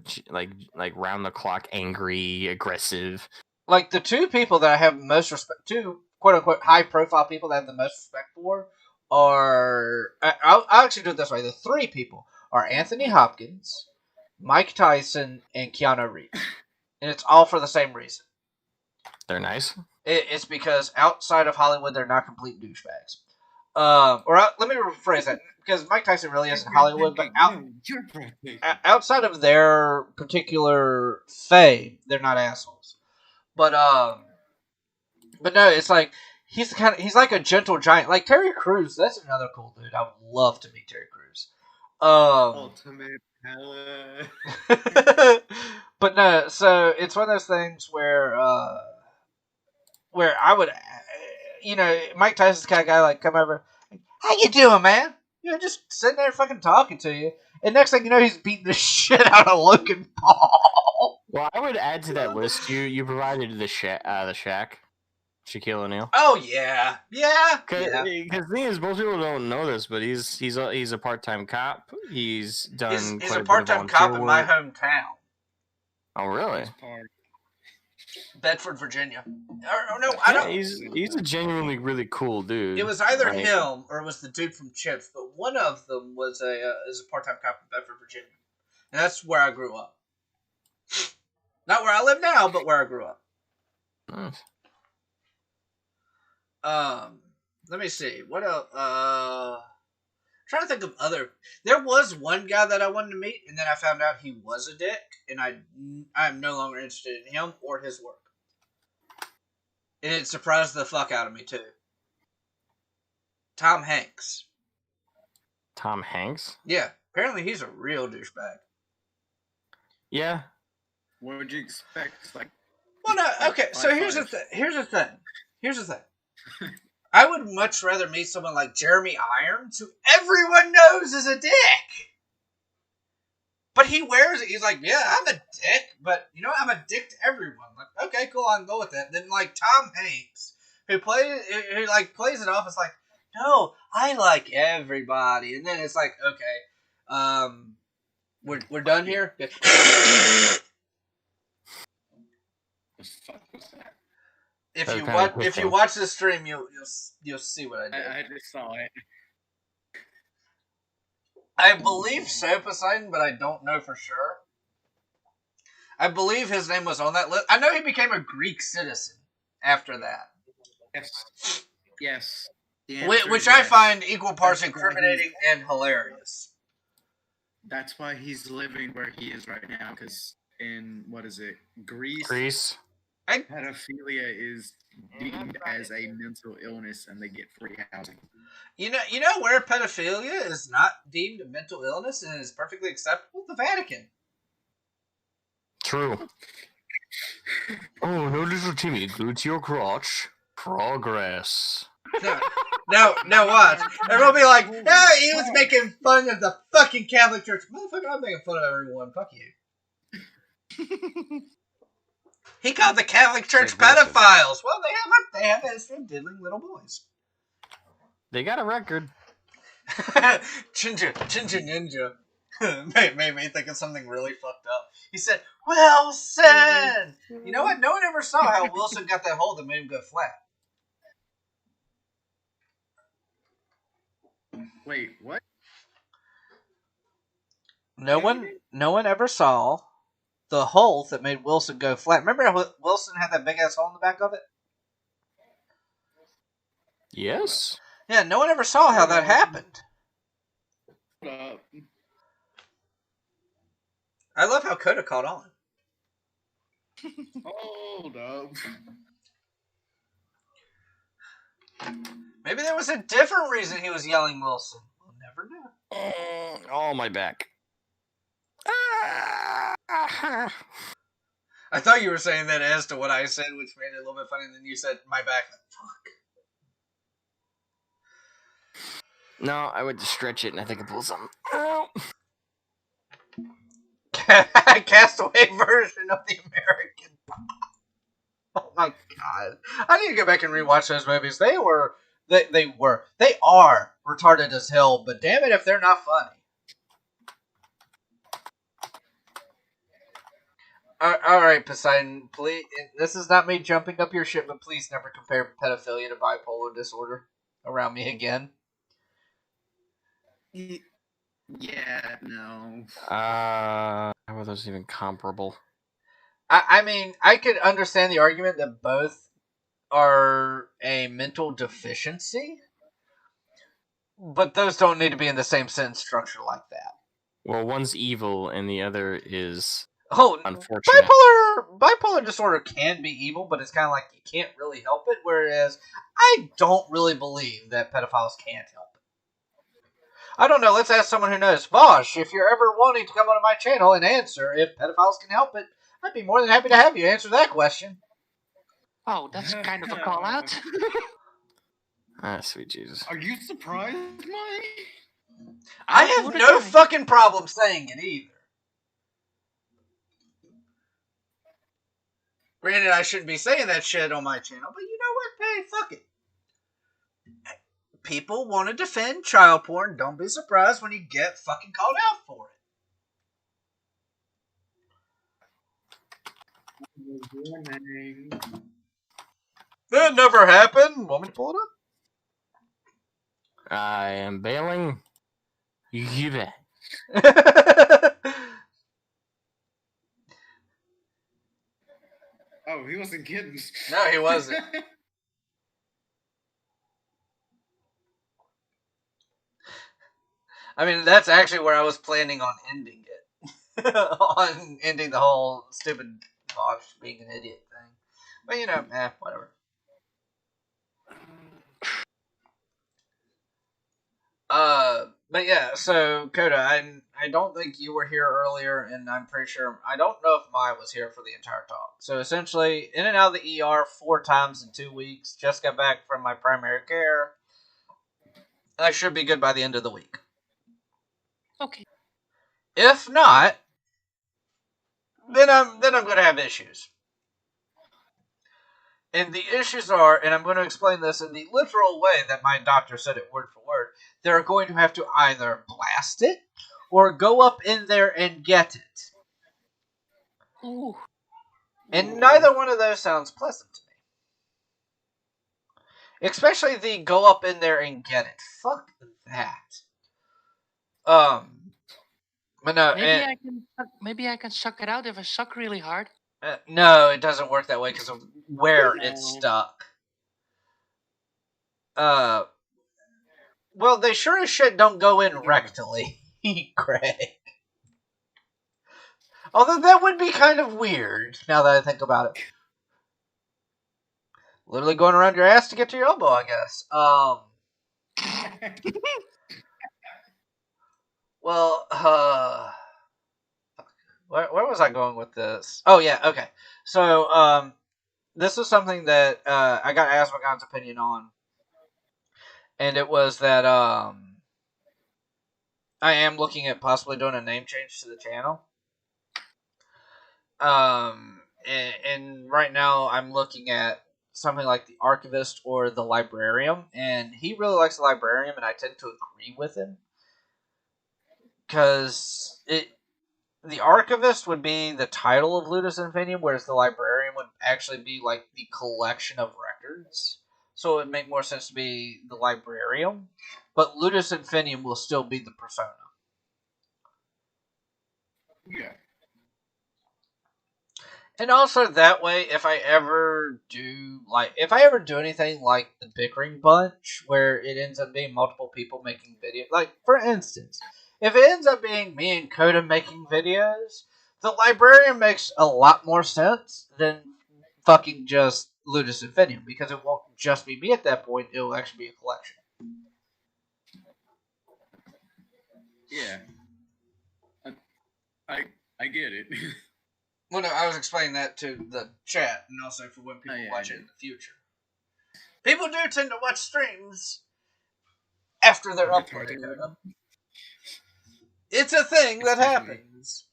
S3: round the clock, angry, aggressive.
S1: Like the two people that I have most respect, two quote unquote high profile people that I have the most respect for are, I'll actually do it this way. The three people are Anthony Hopkins, Mike Tyson, and Keanu Reeves. And it's all for the same reason.
S3: They're nice.
S1: It's because outside of Hollywood, they're not complete douchebags. Let me rephrase that, because Mike Tyson really isn't Hollywood, but outside of their particular fame, they're not assholes. But no, it's like he's like a gentle giant, like Terry Crews. That's another cool dude. I would love to meet Terry Crews.
S4: Ultimate power.
S1: But no, so it's one of those things where I would, Mike Tyson's the kind of guy like come over, how you doing, man? Just sitting there fucking talking to you, and next thing you know, he's beating the shit out of Logan Paul.
S3: Well, I would add to that list. You provided the Shaq, Shaquille O'Neal.
S1: Oh yeah.
S3: Because the thing is, most people don't know this, but he's a part-time cop. He's done.
S1: He's a part-time cop in my hometown.
S3: Oh really?
S1: Bedford, Virginia. No, I don't.
S3: He's a genuinely really cool dude.
S1: It was either him or it was the dude from Chips, but one of them was a part-time cop in Bedford, Virginia, and that's where I grew up. Not where I live now, but where I grew up.
S3: Nice.
S1: Let me see. What else? Trying to think of other. There was one guy that I wanted to meet, and then I found out he was a dick, and I'm no longer interested in him or his work. And it surprised the fuck out of me too. Tom Hanks.
S3: Tom Hanks?
S1: Yeah, apparently he's a real douchebag.
S3: Yeah.
S4: What would you expect?
S1: Well, no. Okay, so here's the thing. I would much rather meet someone like Jeremy Irons, who everyone knows is a dick. But he wears it. He's like, yeah, I'm a dick, but I'm a dick to everyone. Like, okay, cool, I can go with that. Then like Tom Hanks, who plays it off as like, no, I like everybody, and then it's like, okay, we're done here.
S4: What the fuck was that?
S1: If you watch the stream, you'll see what I did.
S4: I just saw it.
S1: I believe so, Poseidon, but I don't know for sure. I believe his name was on that list. I know he became a Greek citizen after that.
S4: Yes.
S1: Which I find equal parts incriminating and hilarious.
S4: That's why he's living where he is right now, because in, Greece? Pedophilia is deemed as a mental illness, and they get free housing.
S1: You know where pedophilia is not deemed a mental illness and is perfectly acceptable? The Vatican.
S3: True. Oh, no, little Timmy, glued to your crotch. Progress.
S1: No, watch. Everyone will be like, no, he was making fun of the fucking Catholic Church. Motherfucker, I'm making fun of everyone. Fuck you. He called the Catholic Church pedophiles. Well, they have a history of diddling little boys.
S3: They got a record.
S1: Chinja Ninja made me think of something really fucked up. He said, Wilson! You know what? No one ever saw how Wilson got that hole that made him go flat.
S4: Wait, what?
S1: No one ever saw the hole that made Wilson go flat. Remember how Wilson had that big ass hole in the back of it?
S3: Yes.
S1: Yeah, no one ever saw how that happened. I love how Coda caught on.
S4: Hold up.
S1: Maybe there was a different reason he was yelling Wilson. We'll never know.
S3: Oh, my back.
S1: I thought you were saying that as to what I said, which made it a little bit funny, and then you said, my back. Fuck.
S3: No, I went to stretch it, and I think I pulled something.
S1: Castaway version of the American. Oh my god! I need to go back and rewatch those movies. They are retarded as hell. But damn it, if they're not funny. All right, Poseidon. Please, this is not me jumping up your shit, but please never compare pedophilia to bipolar disorder around me again.
S4: Yeah, no.
S3: How are those even comparable?
S1: I mean, I could understand the argument that both are a mental deficiency, but those don't need to be in the same sentence structure like that.
S3: Well, one's evil and the other is
S1: unfortunate. Bipolar disorder can be evil, but it's kind of like you can't really help it, whereas I don't really believe that pedophiles can't help it. I don't know, let's ask someone who knows. Vosh, if you're ever wanting to come onto my channel and answer if pedophiles can help it, I'd be more than happy to have you answer that question.
S2: Oh, that's kind of a call out.
S3: Sweet Jesus.
S4: Are you surprised, Mike?
S1: I have no fucking problem saying it either. Granted, I shouldn't be saying that shit on my channel, but you know what? Hey, fuck it. People want to defend child porn. Don't be surprised when you get fucking called out for it. That never happened. Want me to pull it up?
S3: I am bailing. You bet.
S4: Oh, he wasn't kidding.
S1: No, he wasn't. I mean, that's actually where I was planning on ending it. On ending the whole stupid Vosh being an idiot thing. But, you know, whatever. But yeah, so, Coda, I don't think you were here earlier, and I'm pretty sure, I don't know if Mai was here for the entire talk. So, essentially, in and out of the ER 4 times in 2 weeks, just got back from my primary care. I should be good by the end of the week.
S2: Okay.
S1: If not, then I'm going to have issues. And the issues are, and I'm going to explain this in the literal way that my doctor said it word for word, they're going to have to either blast it or go up in there and get it.
S2: Ooh.
S1: And neither one of those sounds pleasant to me. Especially the go up in there and get it. Fuck that. But no,
S2: maybe I can suck it out if I suck really hard.
S1: No, it doesn't work that way because of where it's stuck. Well, they sure as shit don't go in rectally, Craig. Although that would be kind of weird, now that I think about it. Literally going around your ass to get to your elbow, I guess. Well, where was I going with this? Oh, yeah, okay. So, this was something that I got asked McGon's opinion on. And it was that I am looking at possibly doing a name change to the channel. And right now I'm looking at something like the Archivist or the Librarian. And he really likes the Librarian, and I tend to agree with him. Because the Archivist would be the title of Ludus Infinium, whereas the Librarian would actually be like the collection of records. So it would make more sense to be the Librarian. But Ludus Infinium will still be the persona.
S4: Yeah.
S1: And also that way, if I ever do anything like the Bickering Bunch, where it ends up being multiple people making videos, like for instance, if it ends up being me and Coda making videos, the librarian makes a lot more sense than fucking just Ludus Infinium, because it won't just be me at that point, it'll actually be a collection.
S4: Yeah. I get it.
S1: Well, no, I was explaining that to the chat, and also for when people watch it in the future. People do tend to watch streams after they're uploaded. It's a thing that happens.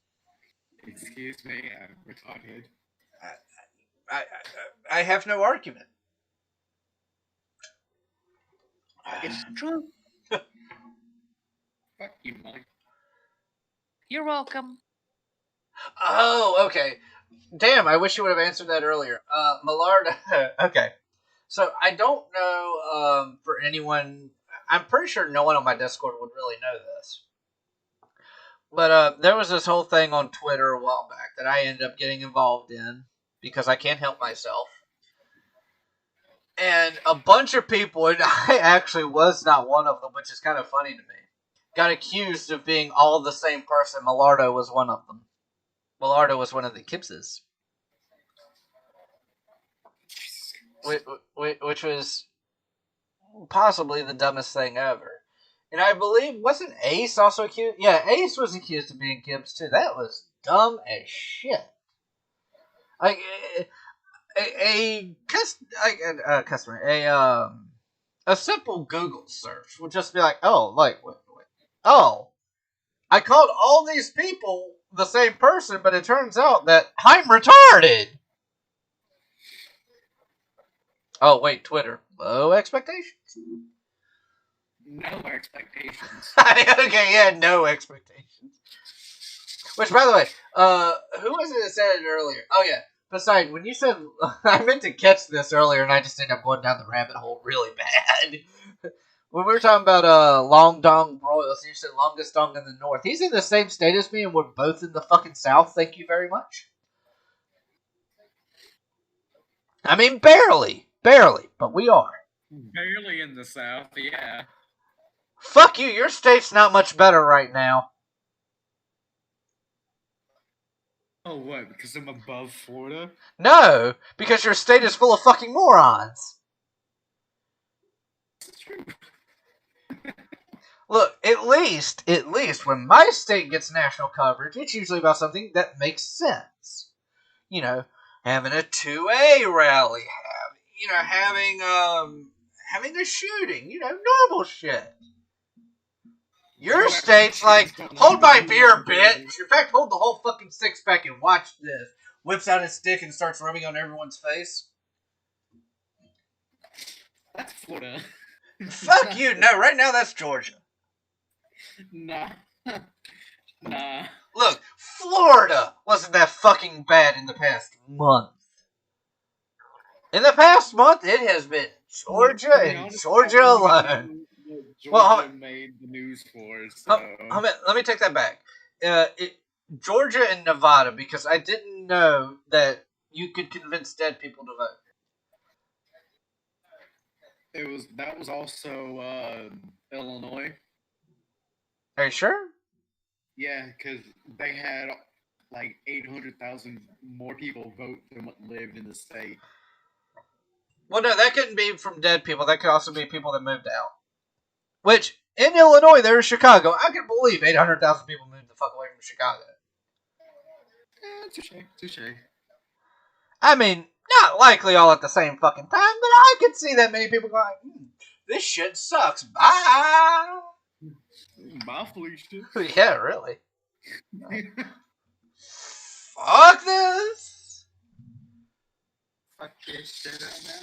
S4: Excuse me, I'm retarded.
S1: I have no argument.
S2: It's true.
S4: Fuck you, Mike.
S2: You're welcome.
S1: Oh, okay. Damn, I wish you would have answered that earlier. Millard, okay. So, I don't know, for anyone, I'm pretty sure no one on my Discord would really know this. But, there was this whole thing on Twitter a while back that I ended up getting involved in, because I can't help myself. And a bunch of people, and I actually was not one of them, which is kind of funny to me, got accused of being all the same person. Millardo was one of them. Millardo was one of the Kipses. Which was possibly the dumbest thing ever. And I believe, wasn't Ace also accused? Yeah, Ace was accused of being Kips too. That was dumb as shit. Like, a simple Google search would just be like, oh, like, wait. Oh, I called all these people the same person, but it turns out that I'm retarded. Oh, wait, Twitter. Low expectations?
S4: No expectations.
S1: Okay, yeah, no expectations. Which, by the way, who was it that said it earlier? Oh, yeah. Poseidon, when you said, I meant to catch this earlier, and I just ended up going down the rabbit hole really bad. When we were talking about Long Dong Broyles, you said longest dong in the north. He's in the same state as me, and we're both in the fucking south. Thank you very much. I mean, barely, but we are.
S4: Barely in the south, yeah.
S1: Fuck you, your state's not much better right now.
S4: Oh, what, because I'm above Florida?
S1: No, because your state is full of fucking morons.
S4: It's true.
S1: Look, at least, when my state gets national coverage, it's usually about something that makes sense. You know, having a 2A rally, having a shooting, normal shit. Your state's like, hold my beer, bitch. In fact, hold the whole fucking six-pack and watch this. Whips out his stick and starts rubbing on everyone's face.
S4: That's Florida.
S1: Fuck you. No, right now that's Georgia.
S4: Nah.
S1: Look, Florida wasn't that fucking bad in the past month. In the past month, it has been Georgia and Georgia alone.
S4: Georgia made the news for us. So.
S1: Let me take that back. Georgia and Nevada, because I didn't know that you could convince dead people to vote.
S4: That was also Illinois.
S1: Are you sure?
S4: Yeah, because they had like 800,000 more people vote than what lived in the state.
S1: Well, no, that couldn't be from dead people. That could also be people that moved out. Which, in Illinois, there's Chicago. I can believe 800,000 people moved the fuck away from Chicago.
S4: Touche.
S1: I mean, not likely all at the same fucking time, but I could see that many people going, this shit sucks. Bye.
S4: Bye, Felicia.
S1: Yeah, really. Fuck this.
S4: Fuck this shit up now.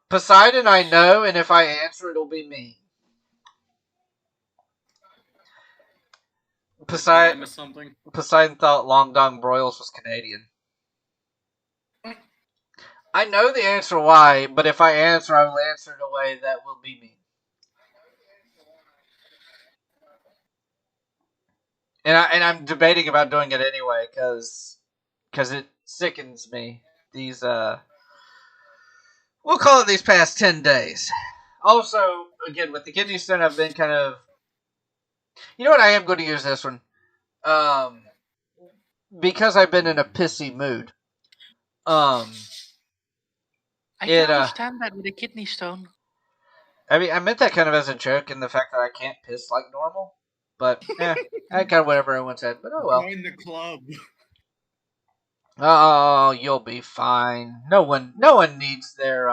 S1: Poseidon, I know, and if I answer, it'll be me. Poseidon thought Long Dong Broyles was Canadian. I know the answer why, but if I answer, I will answer in a way that will be me. And I'm debating about doing it anyway, because it sickens me. These, we'll call it these past 10 days. Also, again, with the kidney stone, I've been kind of... You know what? I am going to use this one. because I've been in a pissy mood.
S2: I can understand that with a kidney stone.
S1: I mean, I meant that kind of as a joke in the fact that I can't piss like normal. But, I kind of whatever everyone said. But oh well.
S4: Join the club.
S1: Oh, you'll be fine. No one needs their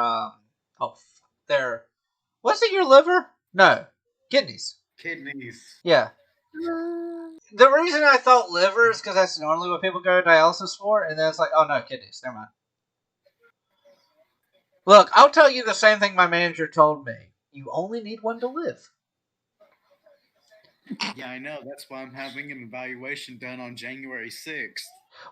S1: was it your liver? No, kidneys.
S4: Kidneys.
S1: Yeah. The reason I thought liver is because that's normally what people go to dialysis for, and then it's like, oh no, kidneys. Never mind. Look, I'll tell you the same thing my manager told me. You only need one to live.
S4: Yeah, I know. That's why I'm having an evaluation done on January 6th.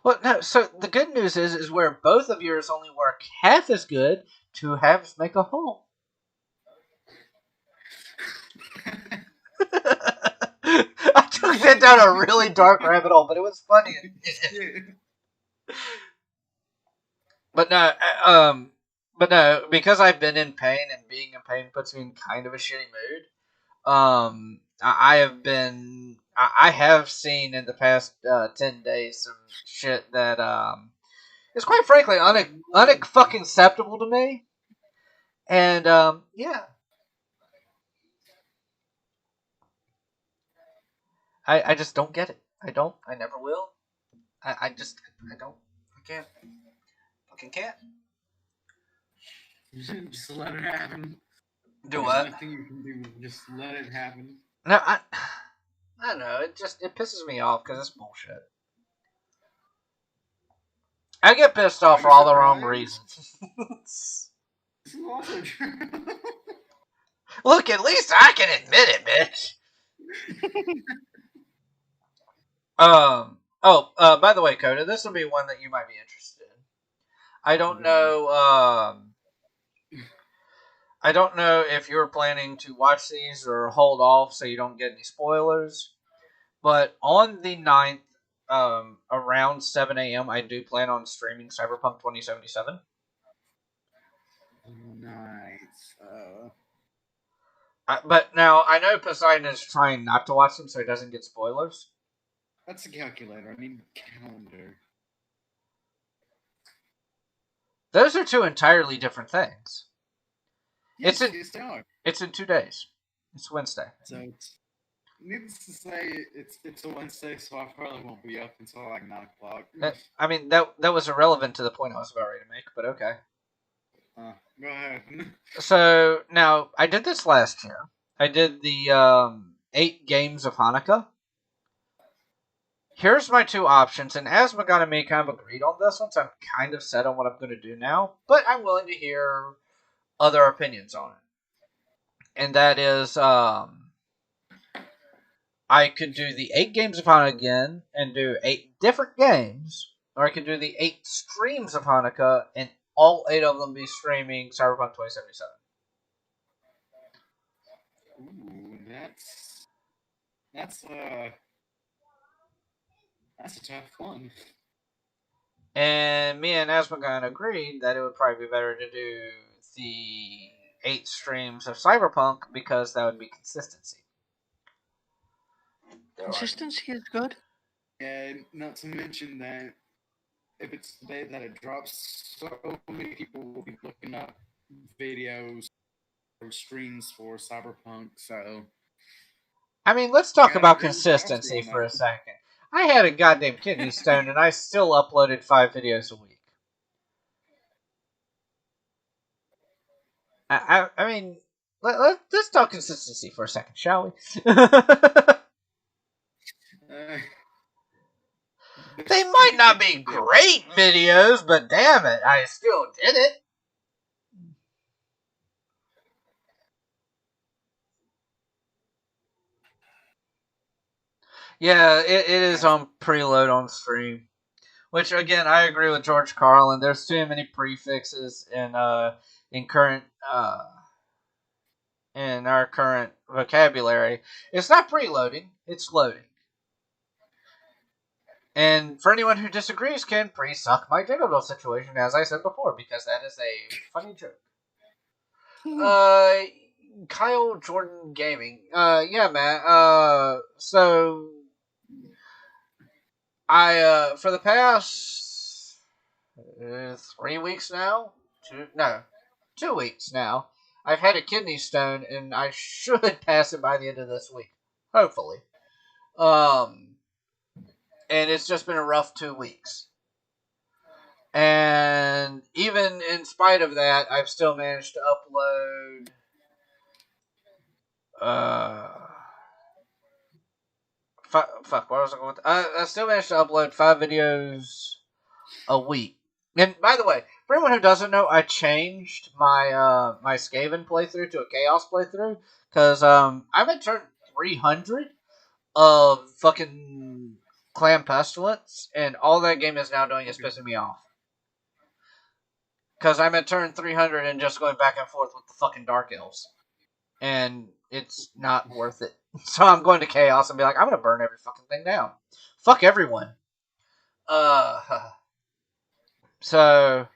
S1: Well, no, so the good news is where both of yours only work half as good, two halves make a whole. I took that down a really dark rabbit hole, but it was funny. But no, because I've been in pain, and being in pain puts me in kind of a shitty mood. I have seen in the past 10 days some shit that is quite frankly fucking acceptable to me. And yeah. I just don't get it. I never will. I can't. Fucking can't.
S4: Just let it happen.
S1: Do what?
S4: There's nothing you can do. Just let it happen.
S1: No, I don't know. It pisses me off because it's bullshit. I get pissed off for all the wrong reasons.
S4: This is also true.
S1: Look, at least I can admit it, bitch. By the way, Coda, this will be one that you might be interested in. I don't know if you're planning to watch these or hold off so you don't get any spoilers. But on the 9th, around 7 a.m., I do plan on streaming Cyberpunk 2077.
S4: Nice.
S1: But now, I know Poseidon is trying not to watch them so he doesn't get spoilers.
S4: That's a calculator. I need a calendar.
S1: Those are two entirely different things.
S4: Yes,
S1: it's in 2 days. It's Wednesday.
S4: So needless to say, it's a Wednesday, so I probably won't be up until like 9 o'clock.
S1: I mean, that was irrelevant to the point I was about ready to make, but okay.
S4: Go ahead.
S1: So, now, I did this last year. I did the 8 games of Hanukkah. Here's my 2 options, and Asmagon and me kind of agreed on this one, so I'm kind of set on what I'm going to do now, but I'm willing to hear other opinions on it. And that is, I could do the 8 games of Hanukkah again, and do 8 different games, or I could do the 8 streams of Hanukkah, and all 8 of them be streaming Cyberpunk 2077.
S4: Ooh, that's a tough one.
S1: And me and Asmagon agreed that it would probably be better to do the 8 streams of Cyberpunk because that would be consistency.
S2: Consistency is good.
S4: And not to mention that if it's the day that it drops, so many people will be looking up videos or streams for Cyberpunk, so...
S1: I mean, let's talk about consistency for a second. I had a goddamn kidney stone and I still uploaded 5 videos a week. I mean, let's talk consistency for a second, shall we? They might not be great videos, but damn it, I still did it. Yeah, it is on preload on stream. Which, again, I agree with George Carlin. There's too many prefixes in our current vocabulary. It's not preloading, it's loading. And for anyone who disagrees, can pre-suck my genital situation, as I said before, because that is a funny joke. Kyle Jordan Gaming. Yeah, man. So I for the past 3 weeks now, 2 weeks now, I've had a kidney stone, and I should pass it by the end of this week, hopefully. And it's just been a rough 2 weeks. And even in spite of that, I've still managed to upload. Fuck, what was I going with? I still managed to upload 5 videos a week. And by the way, for anyone who doesn't know, I changed my my Skaven playthrough to a Chaos playthrough because I'm at turn 300 of fucking Clan Pestilence, and all that game is now doing is pissing me off. Because I'm at turn 300 and just going back and forth with the fucking Dark Elves. And it's not worth it. So I'm going to Chaos and be like, I'm going to burn every fucking thing down. Fuck everyone. So...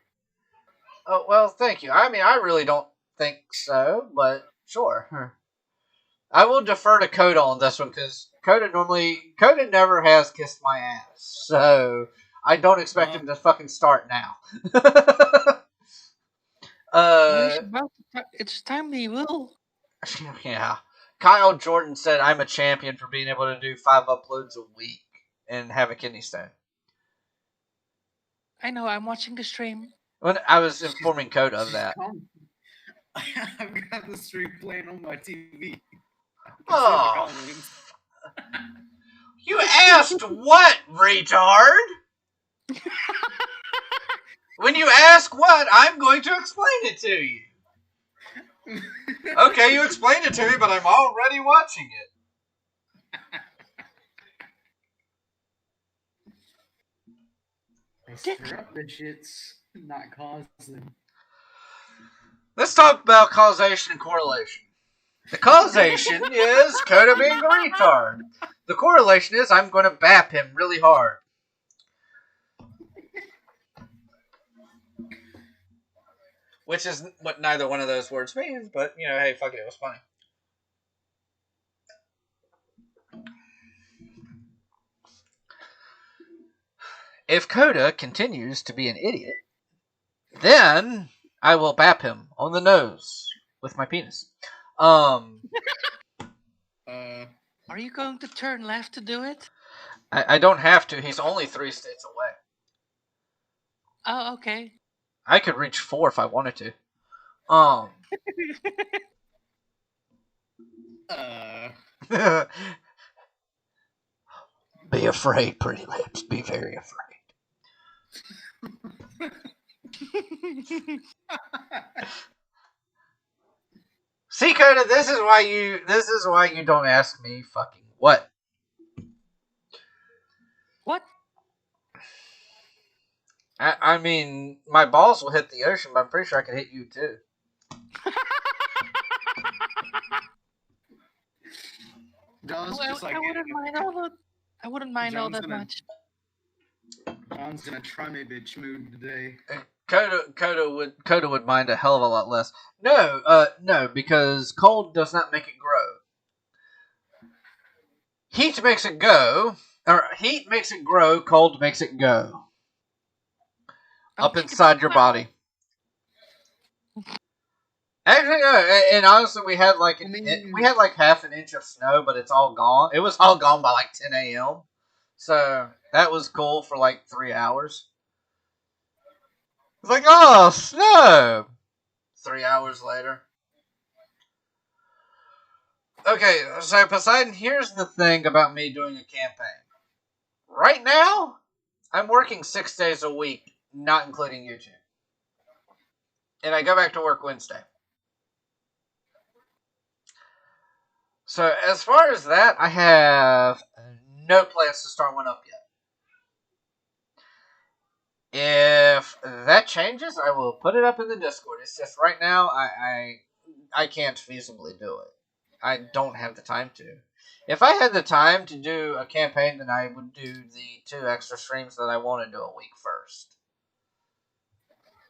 S1: Oh, well, thank you. I mean, I really don't think so, but sure. I will defer to Coda on this one, because Coda never has kissed my ass. So, I don't expect him to fucking start now.
S2: It's time he will.
S1: Yeah. Kyle Jordan said, I'm a champion for being able to do 5 uploads a week and have a kidney stone.
S2: I know, I'm watching the stream.
S1: When I was informing Coda of that.
S4: I've got the stream playing on my TV.
S1: Oh. You asked what, retard? When you ask what, I'm going to explain it to you. Okay, you explained it to me, but I'm already watching
S4: it. Stir up the shits, not cause them.
S1: Let's talk about causation and correlation. The causation is Coda being a retard. The correlation is I'm going to bap him really hard. Which is what neither one of those words means, but, you know, hey, fuck it, it was funny. If Coda continues to be an idiot, then I will bap him on the nose with my penis.
S2: Are you going to turn left to do it?
S1: I don't have to. He's only 3 states away.
S2: Oh, okay.
S1: I could reach 4 if I wanted to. Be afraid, pretty lips. Be very afraid. See, Coda, this is why you don't ask me fucking what.
S2: What?
S1: I mean, my balls will hit the ocean, but I'm pretty sure I could hit you too.
S2: I wouldn't mind all that much.
S4: John's gonna try my bitch mood today.
S1: Coda would mind a hell of a lot less. No, because cold does not make it grow. Heat makes it go, or heat makes it grow, cold makes it go. Up inside your body. Actually, no, and honestly, we had like half an inch of snow, but it's all gone. It was all gone by like 10 a.m. So that was cool for like 3 hours. It's like, oh, snow! 3 hours later. Okay, so Poseidon, here's the thing about me doing a campaign. Right now, I'm working 6 days a week, not including YouTube. And I go back to work Wednesday. So, as far as that, I have no plans to start one up yet. If that changes, I will put it up in the Discord. It's just right now, I can't feasibly do it. I don't have the time to. If I had the time to do a campaign, then I would do the 2 extra streams that I want to do a week first.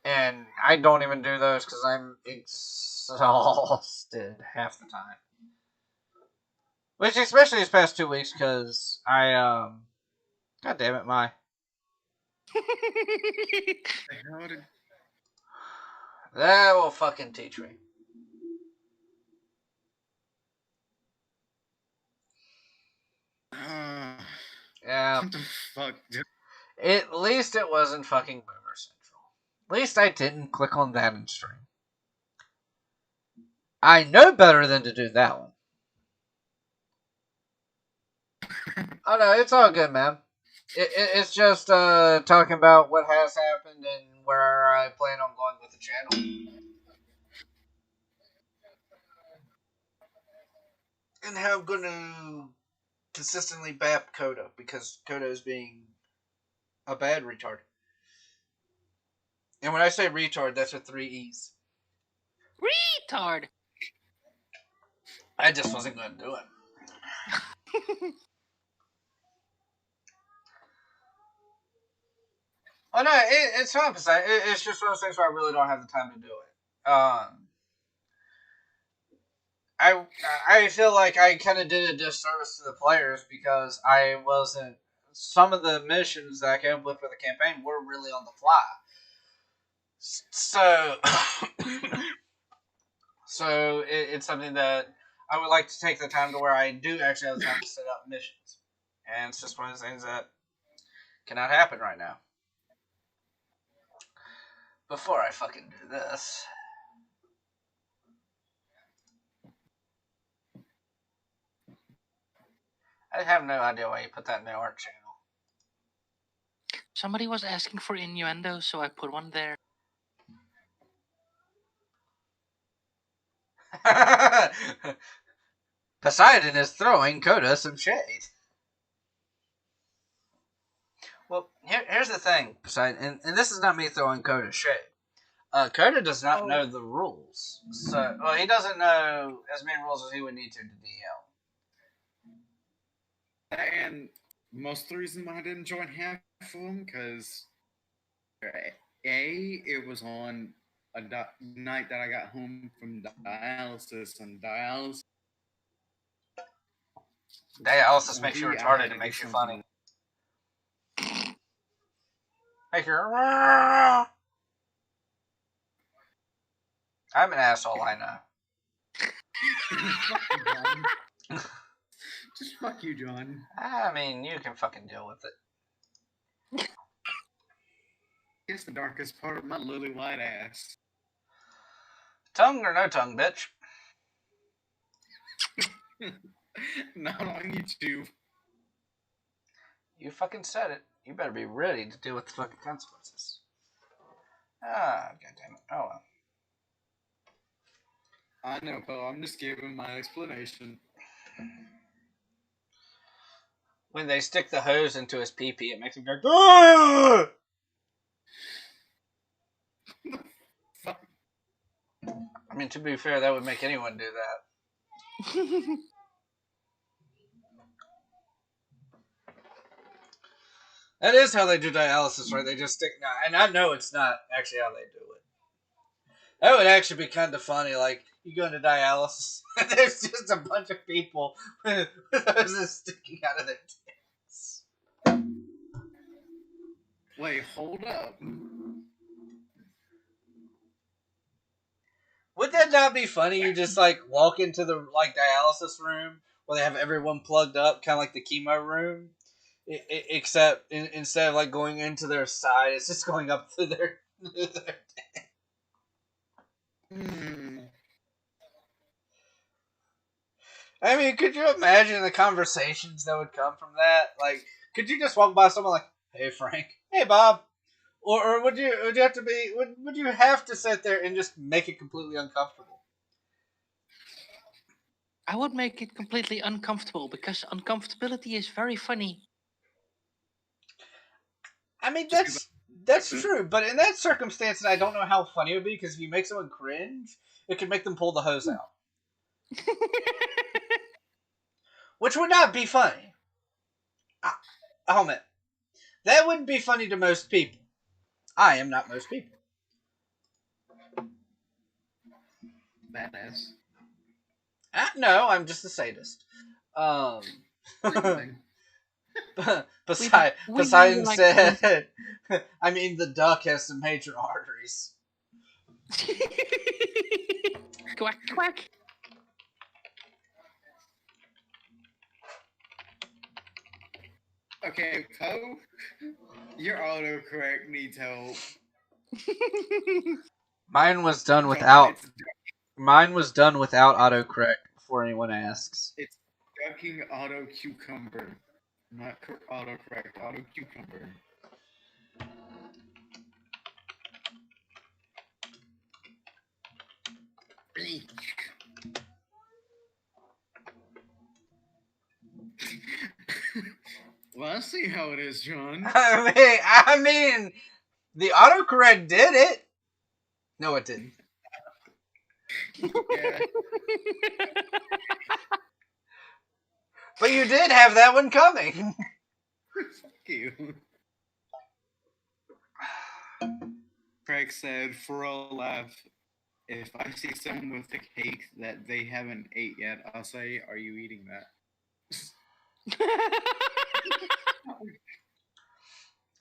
S1: And I don't even do those because I'm exhausted half the time. Which, especially these past 2 weeks, because I God damn it, Mai. That will fucking teach me. Yeah.
S4: What the fuck?
S1: At least it wasn't fucking Boomer Central. At least I didn't click on that in stream. I know better than to do that one. Oh no, it's all good, man. It's just talking about what has happened and where I plan on going with the channel. And how I'm going to consistently bap Koda, because Koda is being a bad retard. And when I say retard, that's with 3 E's.
S2: Retard!
S1: I just wasn't going to do it. Oh no, it's fine. It's just one of those things where I really don't have the time to do it. I feel like I kind of did a disservice to the players because I wasn't. Some of the missions that I came up with for the campaign were really on the fly. So it's something that I would like to take the time to where I do actually have the time to set up missions. And it's just one of those things that cannot happen right now. Before I fucking do this. I have no idea why you put that in the art channel.
S2: Somebody was asking for innuendo, so I put one there.
S1: Poseidon is throwing Koda some shade. Well, here's the thing, Poseidon, and this is not me throwing Koda shade. Koda does not know the rules. So, well, he doesn't know as many rules as he would need to DL.
S4: And most of the reason why I didn't join half of them, because it was on a night that I got home from dialysis, and
S1: dialysis makes you retarded and makes you funny. Make you... I'm an asshole, I know.
S4: Just fuck you, John.
S1: I mean, you can fucking deal with it.
S4: It's the darkest part of my lily white ass.
S1: Tongue or no tongue, bitch?
S4: Not on YouTube.
S1: You fucking said it. You better be ready to deal with the fucking consequences. Ah, goddammit. Oh well.
S4: I know, Bo. I'm just giving my explanation.
S1: When they stick the hose into his pee-pee, it makes him go, ah! I mean, to be fair, that would make anyone do that. That is how they do dialysis, right? They just stick... And I know it's not actually how they do it. That would actually be kind of funny. Like, you go into dialysis, and there's just a bunch of people with hoses sticking out of their dicks.
S4: Wait, hold up.
S1: Would that not be funny? You just, like, walk into the, like, dialysis room where they have everyone plugged up, kind of like the chemo room. Except, instead of, like, going into their side, it's just going up to their dick. I mean, could you imagine the conversations that would come from that? Like, could you just walk by someone like, "Hey, Frank," "Hey, Bob," or would you have to be would you have to sit there and just make it completely uncomfortable?
S2: I would make it completely uncomfortable because uncomfortability is very funny.
S1: I mean, that's true, but in that circumstance, I don't know how funny it would be because if you make someone cringe, it could make them pull the hose out. Which would not be funny. I'll admit. That wouldn't be funny to most people. I am not most people.
S4: Badass.
S1: No, I'm just a sadist. Poseidon said, I mean, the duck has some major arteries.
S2: Quack, quack.
S4: Okay, Poe, your autocorrect needs help.
S1: Mine was done without autocorrect. Before anyone asks,
S4: it's ducking auto cucumber, not autocorrect. Auto cucumber. Well, I see how it is, John.
S1: I mean, the autocorrect did it. No, it didn't.
S4: Yeah.
S1: But you did have that one coming.
S4: Fuck you. Craig said, for a laugh, if I see someone with a cake that they haven't ate yet, I'll say, are you eating that?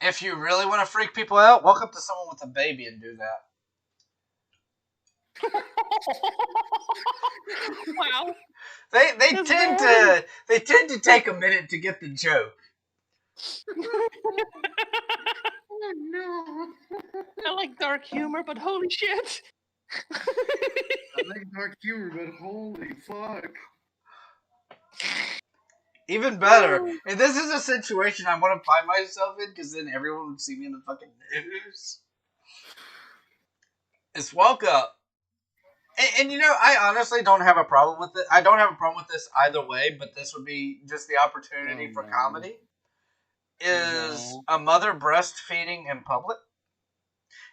S1: If you really want to freak people out, walk up to someone with a baby and do that.
S2: Wow.
S1: They tend to take a minute to get the joke.
S4: Oh no.
S2: I like dark humor, but holy shit.
S4: I like dark humor, but holy fuck.
S1: Even better, if this is a situation I want to find myself in, because then everyone would see me in the fucking news. It's walk up. And you know, I honestly don't have a problem with it. I don't have a problem with this either way, but this would be just the opportunity for comedy. Is a mother breastfeeding in public?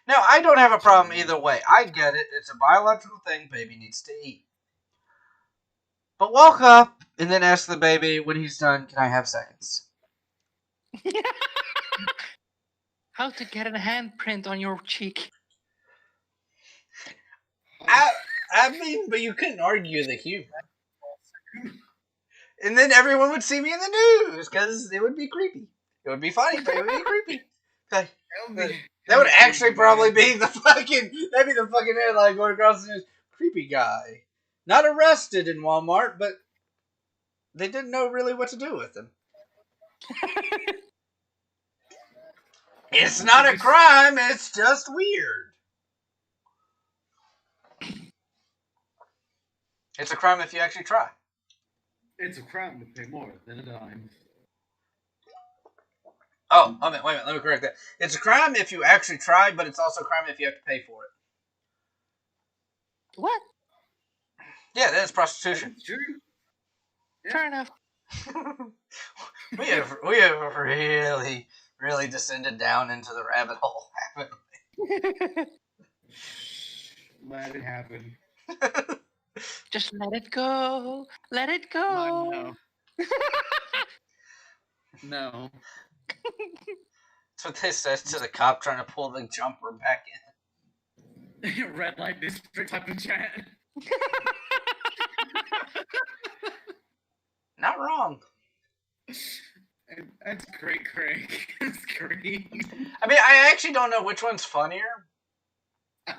S1: No, I don't have a problem either way. I get it. It's a biological thing. Baby needs to eat. But walk up and then ask the baby when he's done, can I have seconds?
S2: How to get a handprint on your cheek.
S1: I mean, but you couldn't argue the humor. And then everyone would see me in the news because it would be creepy. It would be funny, but it would be creepy. Like, that would actually probably be the fucking headline going across the news. Creepy guy. Not arrested in Walmart, but they didn't know really what to do with him. It's not a crime, it's just weird. It's a crime if you actually try.
S4: It's a crime to pay more than a dime.
S1: Oh, wait a minute, let me correct that. It's a crime if you actually try, but it's also a crime if you have to pay for it.
S2: What?
S1: Yeah, that is prostitution.
S4: That's true. Yeah.
S2: Fair enough.
S1: we have really, really descended down into the rabbit hole, haven't
S4: we? Let it happen.
S2: Just let it go. Let it go.
S4: No. No.
S1: That's what they said to the cop trying to pull the jumper back
S4: in. Red light district type of chat.
S1: Not wrong.
S4: That's great, Craig. That's great.
S1: I mean, I actually don't know which one's funnier.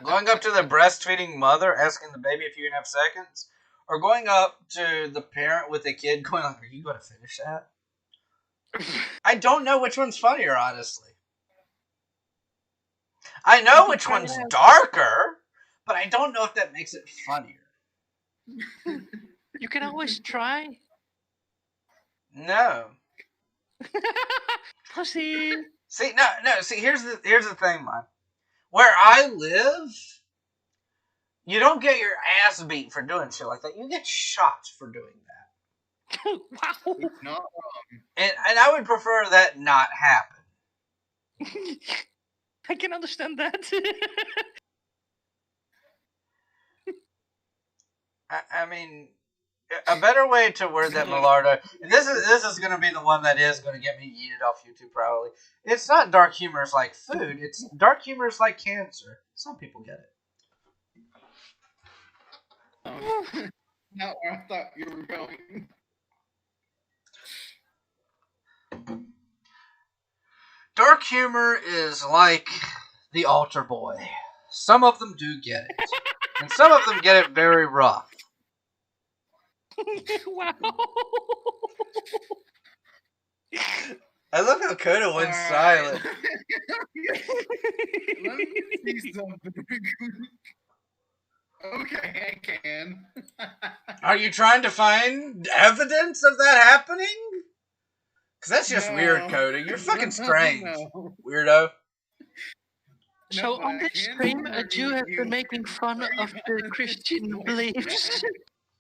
S1: Going up to the breastfeeding mother, asking the baby if you can have seconds, or going up to the parent with a kid going like, are you going to finish that? I don't know which one's funnier, honestly. I know which one's darker, but I don't know if that makes it funnier.
S2: You can always try.
S1: No.
S2: Pussy.
S1: See, no. See, here's the thing, man. Where I live, you don't get your ass beat for doing shit like that. You get shot for doing that.
S2: Wow.
S4: It's not wrong.
S1: And I would prefer that not happen.
S2: I can understand that.
S1: I mean, a better way to word that, Millardo. This is going to be the one that is going to get me yeeted off YouTube, probably. It's not dark humor like food. It's dark humor like cancer. Some people get it.
S4: Not where I thought you were going.
S1: Dark humor is like the altar boy. Some of them do get it, and some of them get it very rough.
S2: Wow.
S1: I love how Coda went silent.
S4: Let me see something. Okay, I can.
S1: Are you trying to find evidence of that happening? Because that's just weird, Coda. You're fucking strange, weirdo.
S2: So
S4: No,
S2: on this stream, a Jew has been making fun of the Christian beliefs.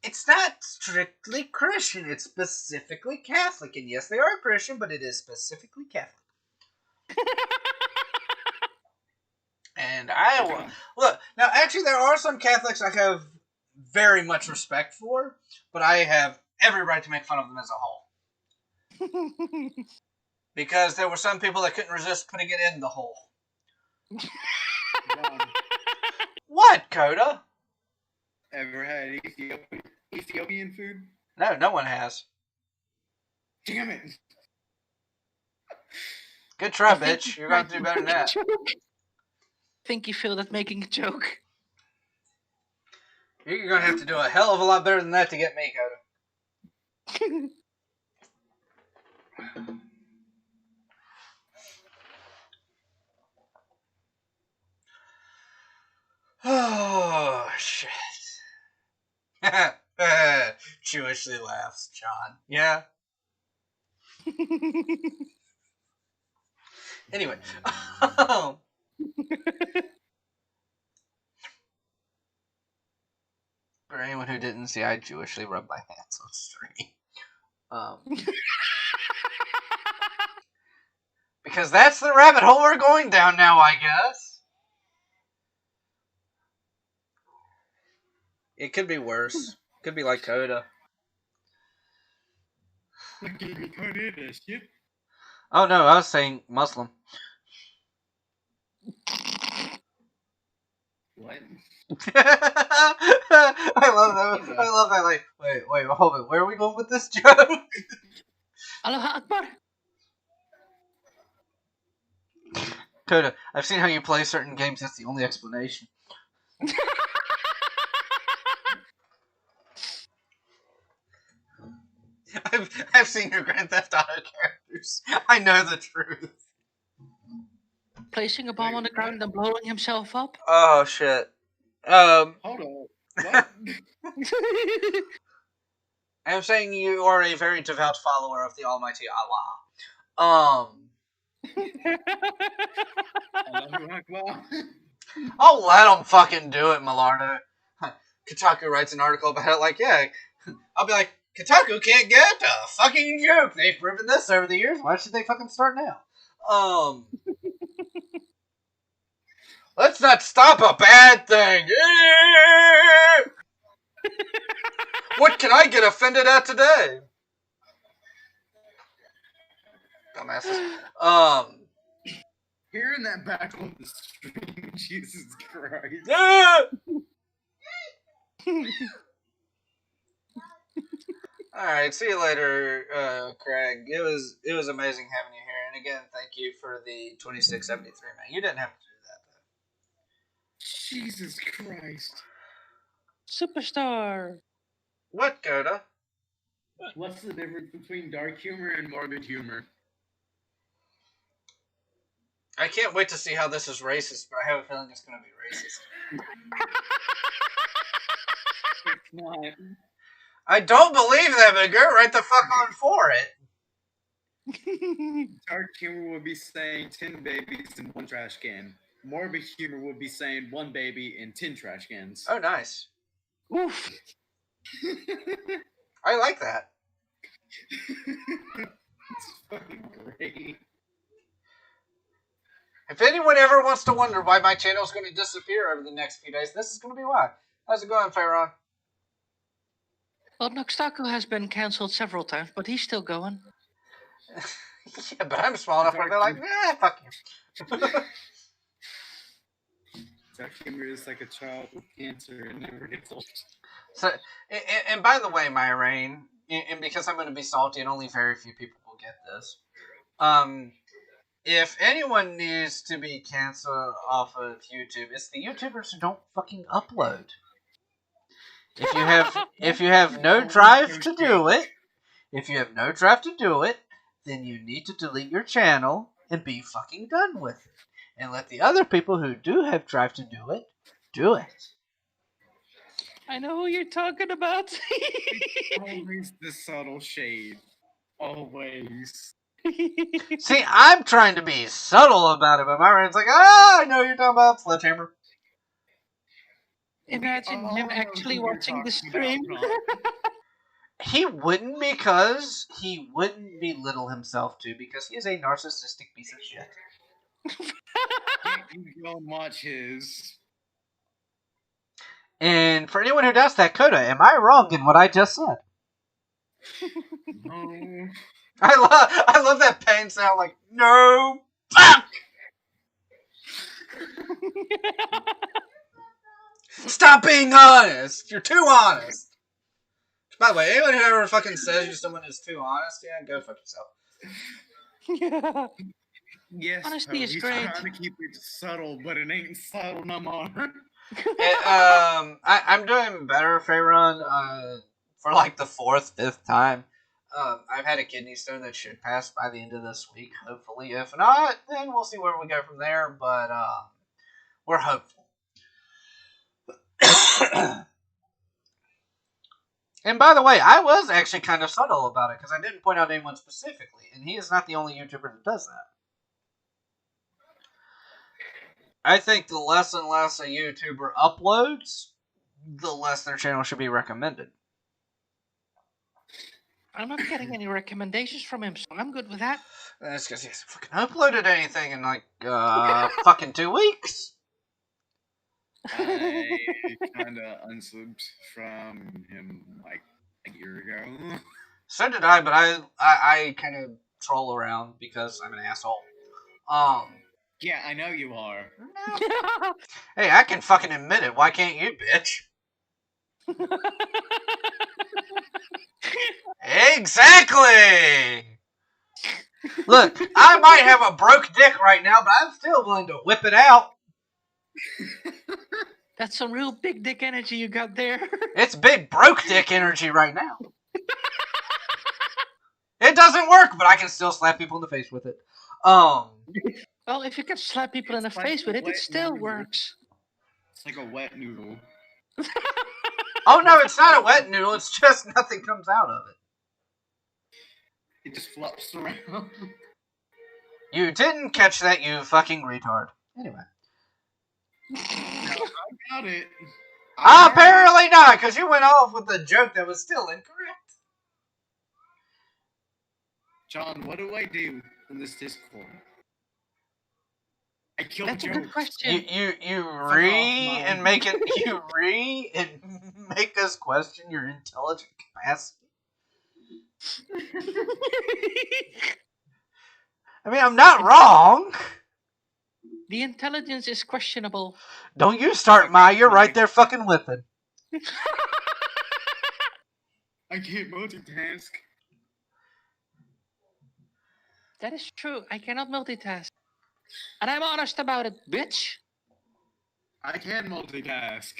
S1: It's not strictly Christian. It's specifically Catholic. And yes, they are Christian, but it is specifically Catholic. And look, now actually there are some Catholics I have very much respect for, but I have every right to make fun of them as a whole. Because there were some people that couldn't resist putting it in the hole. What, Coda?
S4: Ever had Ethiopian food?
S1: No, no one has.
S4: Damn it.
S1: Good try, bitch. You're going to do better than that.
S2: I think you failed at making a joke.
S1: You're going to have to do a hell of a lot better than that to get me, Coda. Oh, shit. Jewishly laughs, John. Yeah? Anyway. For anyone who didn't see, I Jewishly rubbed my hands on stream. Because that's the rabbit hole we're going down now, I guess. It could be worse. Could be like Coda. Oh no, I was saying Muslim.
S4: What?
S1: I love that. I love that. Like, wait, hold on. Where are we going with this joke?
S2: Allahu Akbar.
S1: Coda, I've seen how you play certain games. That's the only explanation. I've seen your Grand Theft Auto characters. I know the truth.
S2: Placing a bomb on the ground and blowing himself up?
S1: Oh, shit.
S4: Hold on. What?
S1: I'm saying you are a very devout follower of the Almighty Allah. I'll let him fucking do it, Millardo. Kotaku writes an article about it like, yeah. I'll be like, Kotaku can't get a fucking joke. They've proven this over the years. Why should they fucking start now? Let's not stop a bad thing. What can I get offended at today? Dumbasses.
S4: Hearing that back on the stream, Jesus Christ.
S1: Alright, see you later, Craig. It was amazing having you here. And again, thank you for the 2673, man. You didn't have to do that, though.
S4: Jesus Christ.
S2: Superstar.
S1: What, Coda?
S4: What's the difference between dark humor and morbid humor?
S1: I can't wait to see how this is racist, but I have a feeling it's going to be racist.
S4: It's not.
S1: I don't believe that, but go right the fuck on for it.
S4: Dark humor would be saying 10 babies in one trash can. Morbid humor would be saying 1 baby in 10 trash cans.
S1: Oh, nice.
S2: Oof.
S1: I like that.
S4: It's fucking great.
S1: If anyone ever wants to wonder why my channel is going to disappear over the next few days, this is going to be why. How's it going, Pharaoh?
S2: Well, Noxtaku has been cancelled several times, but he's still going.
S1: Yeah, but I'm small enough where they're like, nah, fuck you.
S4: Dark humor is like a child with cancer and never gets old.
S1: So, and by the way, my Rain, and because I'm going to be salty and only very few people will get this, if anyone needs to be canceled off of YouTube, it's the YouTubers who don't fucking upload. If you have no drive to do it, then you need to delete your channel and be fucking done with it. And let the other people who do have drive to do it, do it.
S2: I know who you're talking about.
S4: Always the subtle shade. Always.
S1: See, I'm trying to be subtle about it, but my brain's like, I know you're talking about Sledgehammer.
S2: Imagine him actually watching the stream.
S1: He wouldn't, because he wouldn't belittle himself too, because he is a narcissistic piece of shit.
S4: You go and watch his.
S1: And for anyone who does that, Coda, am I wrong in what I just said?
S4: No.
S1: I love that pain sound, like, no, fuck! Stop being honest! You're too honest! By the way, anyone who ever fucking says you're someone who's too honest, yeah, go fuck yourself.
S2: Yeah.
S4: Yes,
S2: honesty is
S4: he's
S2: great.
S4: trying to keep it subtle, but it ain't subtle no more.
S1: I'm doing better, Faerun, for like the 4th, 5th time. I've had a kidney stone that should pass by the end of this week, hopefully. If not, then we'll see where we go from there, but we're hopeful. And by the way, I was actually kind of subtle about it, because I didn't point out anyone specifically, and he is not the only YouTuber that does that. I think the less and less a YouTuber uploads, the less their channel should be recommended.
S2: I'm not getting any recommendations from him, so I'm good with that.
S1: That's because he hasn't fucking uploaded anything in like fucking 2 weeks.
S4: I kind of unsubbed from him like a year ago.
S1: So did I, but I kind of troll around because I'm an asshole.
S4: Yeah, I know you are.
S1: Hey, I can fucking admit it. Why can't you, bitch? Exactly! Look, I might have a broke dick right now, but I'm still willing to whip it out.
S2: That's some real big dick energy you got there.
S1: It's big broke dick energy right now. It doesn't work, but I can still slap people in the face with it.
S2: Well, if you can slap people in the face with it, it still works.
S4: It's like a wet noodle.
S1: Oh no, it's not a wet noodle, it's just nothing comes out of it.
S4: It just flops around.
S1: You didn't catch that, you fucking retard. Anyway.
S4: I got it.
S1: Apparently not, because you went off with a joke that was still incorrect.
S4: John, what do I do in this Discord? I killed
S2: That's a good question.
S1: You make us question your intelligent capacity. I mean, I'm not wrong.
S2: The intelligence is questionable.
S1: Don't you start, Ma. You're right there fucking whipping.
S4: I can't multitask.
S2: That is true. I cannot multitask. And I'm honest about it, bitch.
S4: I can multitask.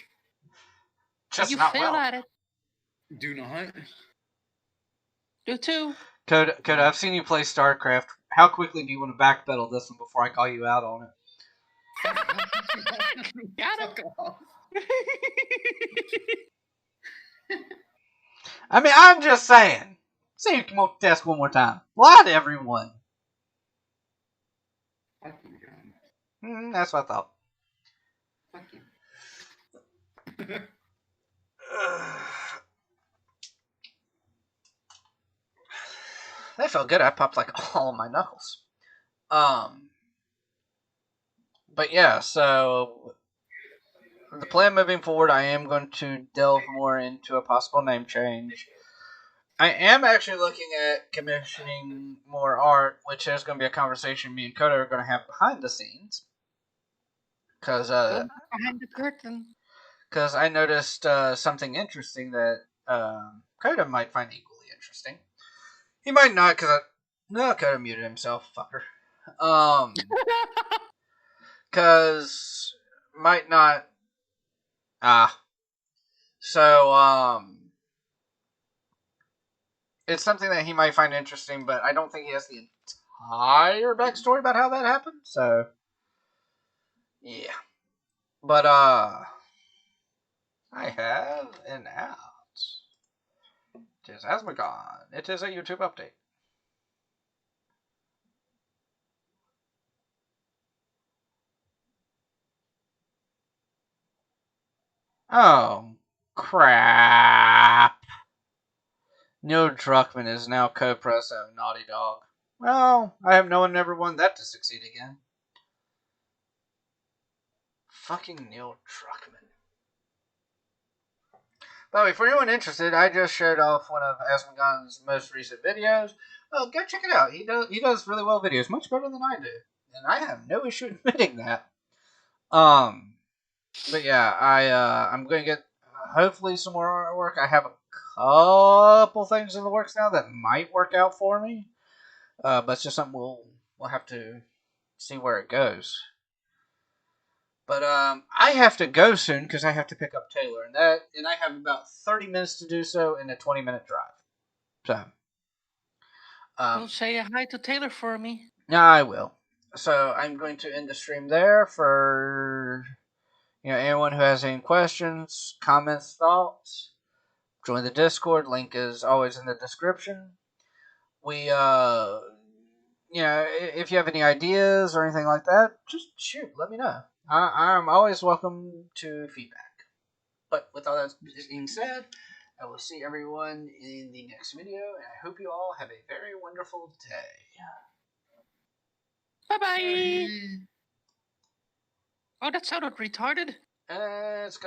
S1: Just
S2: you
S1: not
S2: fail
S1: well.
S2: at it.
S4: Do not.
S2: Do too.
S1: Coda, I've seen you play StarCraft. How quickly do you want to backpedal this one before I call you out on it?
S2: Got it.
S1: I mean, I'm just saying. Say you can multitask one more time. Lie to everyone. That's what I thought.
S4: Fuck you.
S1: That felt good. I popped like all of my knuckles. But yeah, so the plan moving forward, I am going to delve more into a possible name change. I am actually looking at commissioning more art, which is going to be a conversation me and Coda are going to have behind the scenes. Because
S2: behind the curtain.
S1: Because I noticed something interesting that Coda might find equally interesting. He might not, because Coda muted himself, fucker. Cause might not. So it's something that he might find interesting, but I don't think he has the entire backstory about how that happened. So yeah, but I have an out. It is Asmogon. It is a YouTube update. Oh, crap. Neil Druckmann is now co-president of Naughty Dog. Well, I hope no one ever wanted that to succeed again. Fucking Neil Druckmann. By the way, for anyone interested, I just showed off one of Asmogon's most recent videos. Oh, go check it out. He does really well videos, much better than I do. And I have no issue admitting that. But yeah, I'm going to get hopefully some more artwork. I have a couple things in the works now that might work out for me. But it's just something we'll have to see where it goes. But I have to go soon because I have to pick up Taylor, and I have about 30 minutes to do so in a 20-minute drive. So,
S2: Well, say hi to Taylor for me.
S1: Yeah, I will. So I'm going to end the stream there for anyone who has any questions, comments, thoughts. Join the Discord. Link is always in the description. We if you have any ideas or anything like that, just shoot. Let me know. I'm always welcome to feedback. But with all that being said, I will see everyone in the next video, and I hope you all have a very wonderful day.
S2: Bye-bye. Oh, that sounded retarded.
S1: It's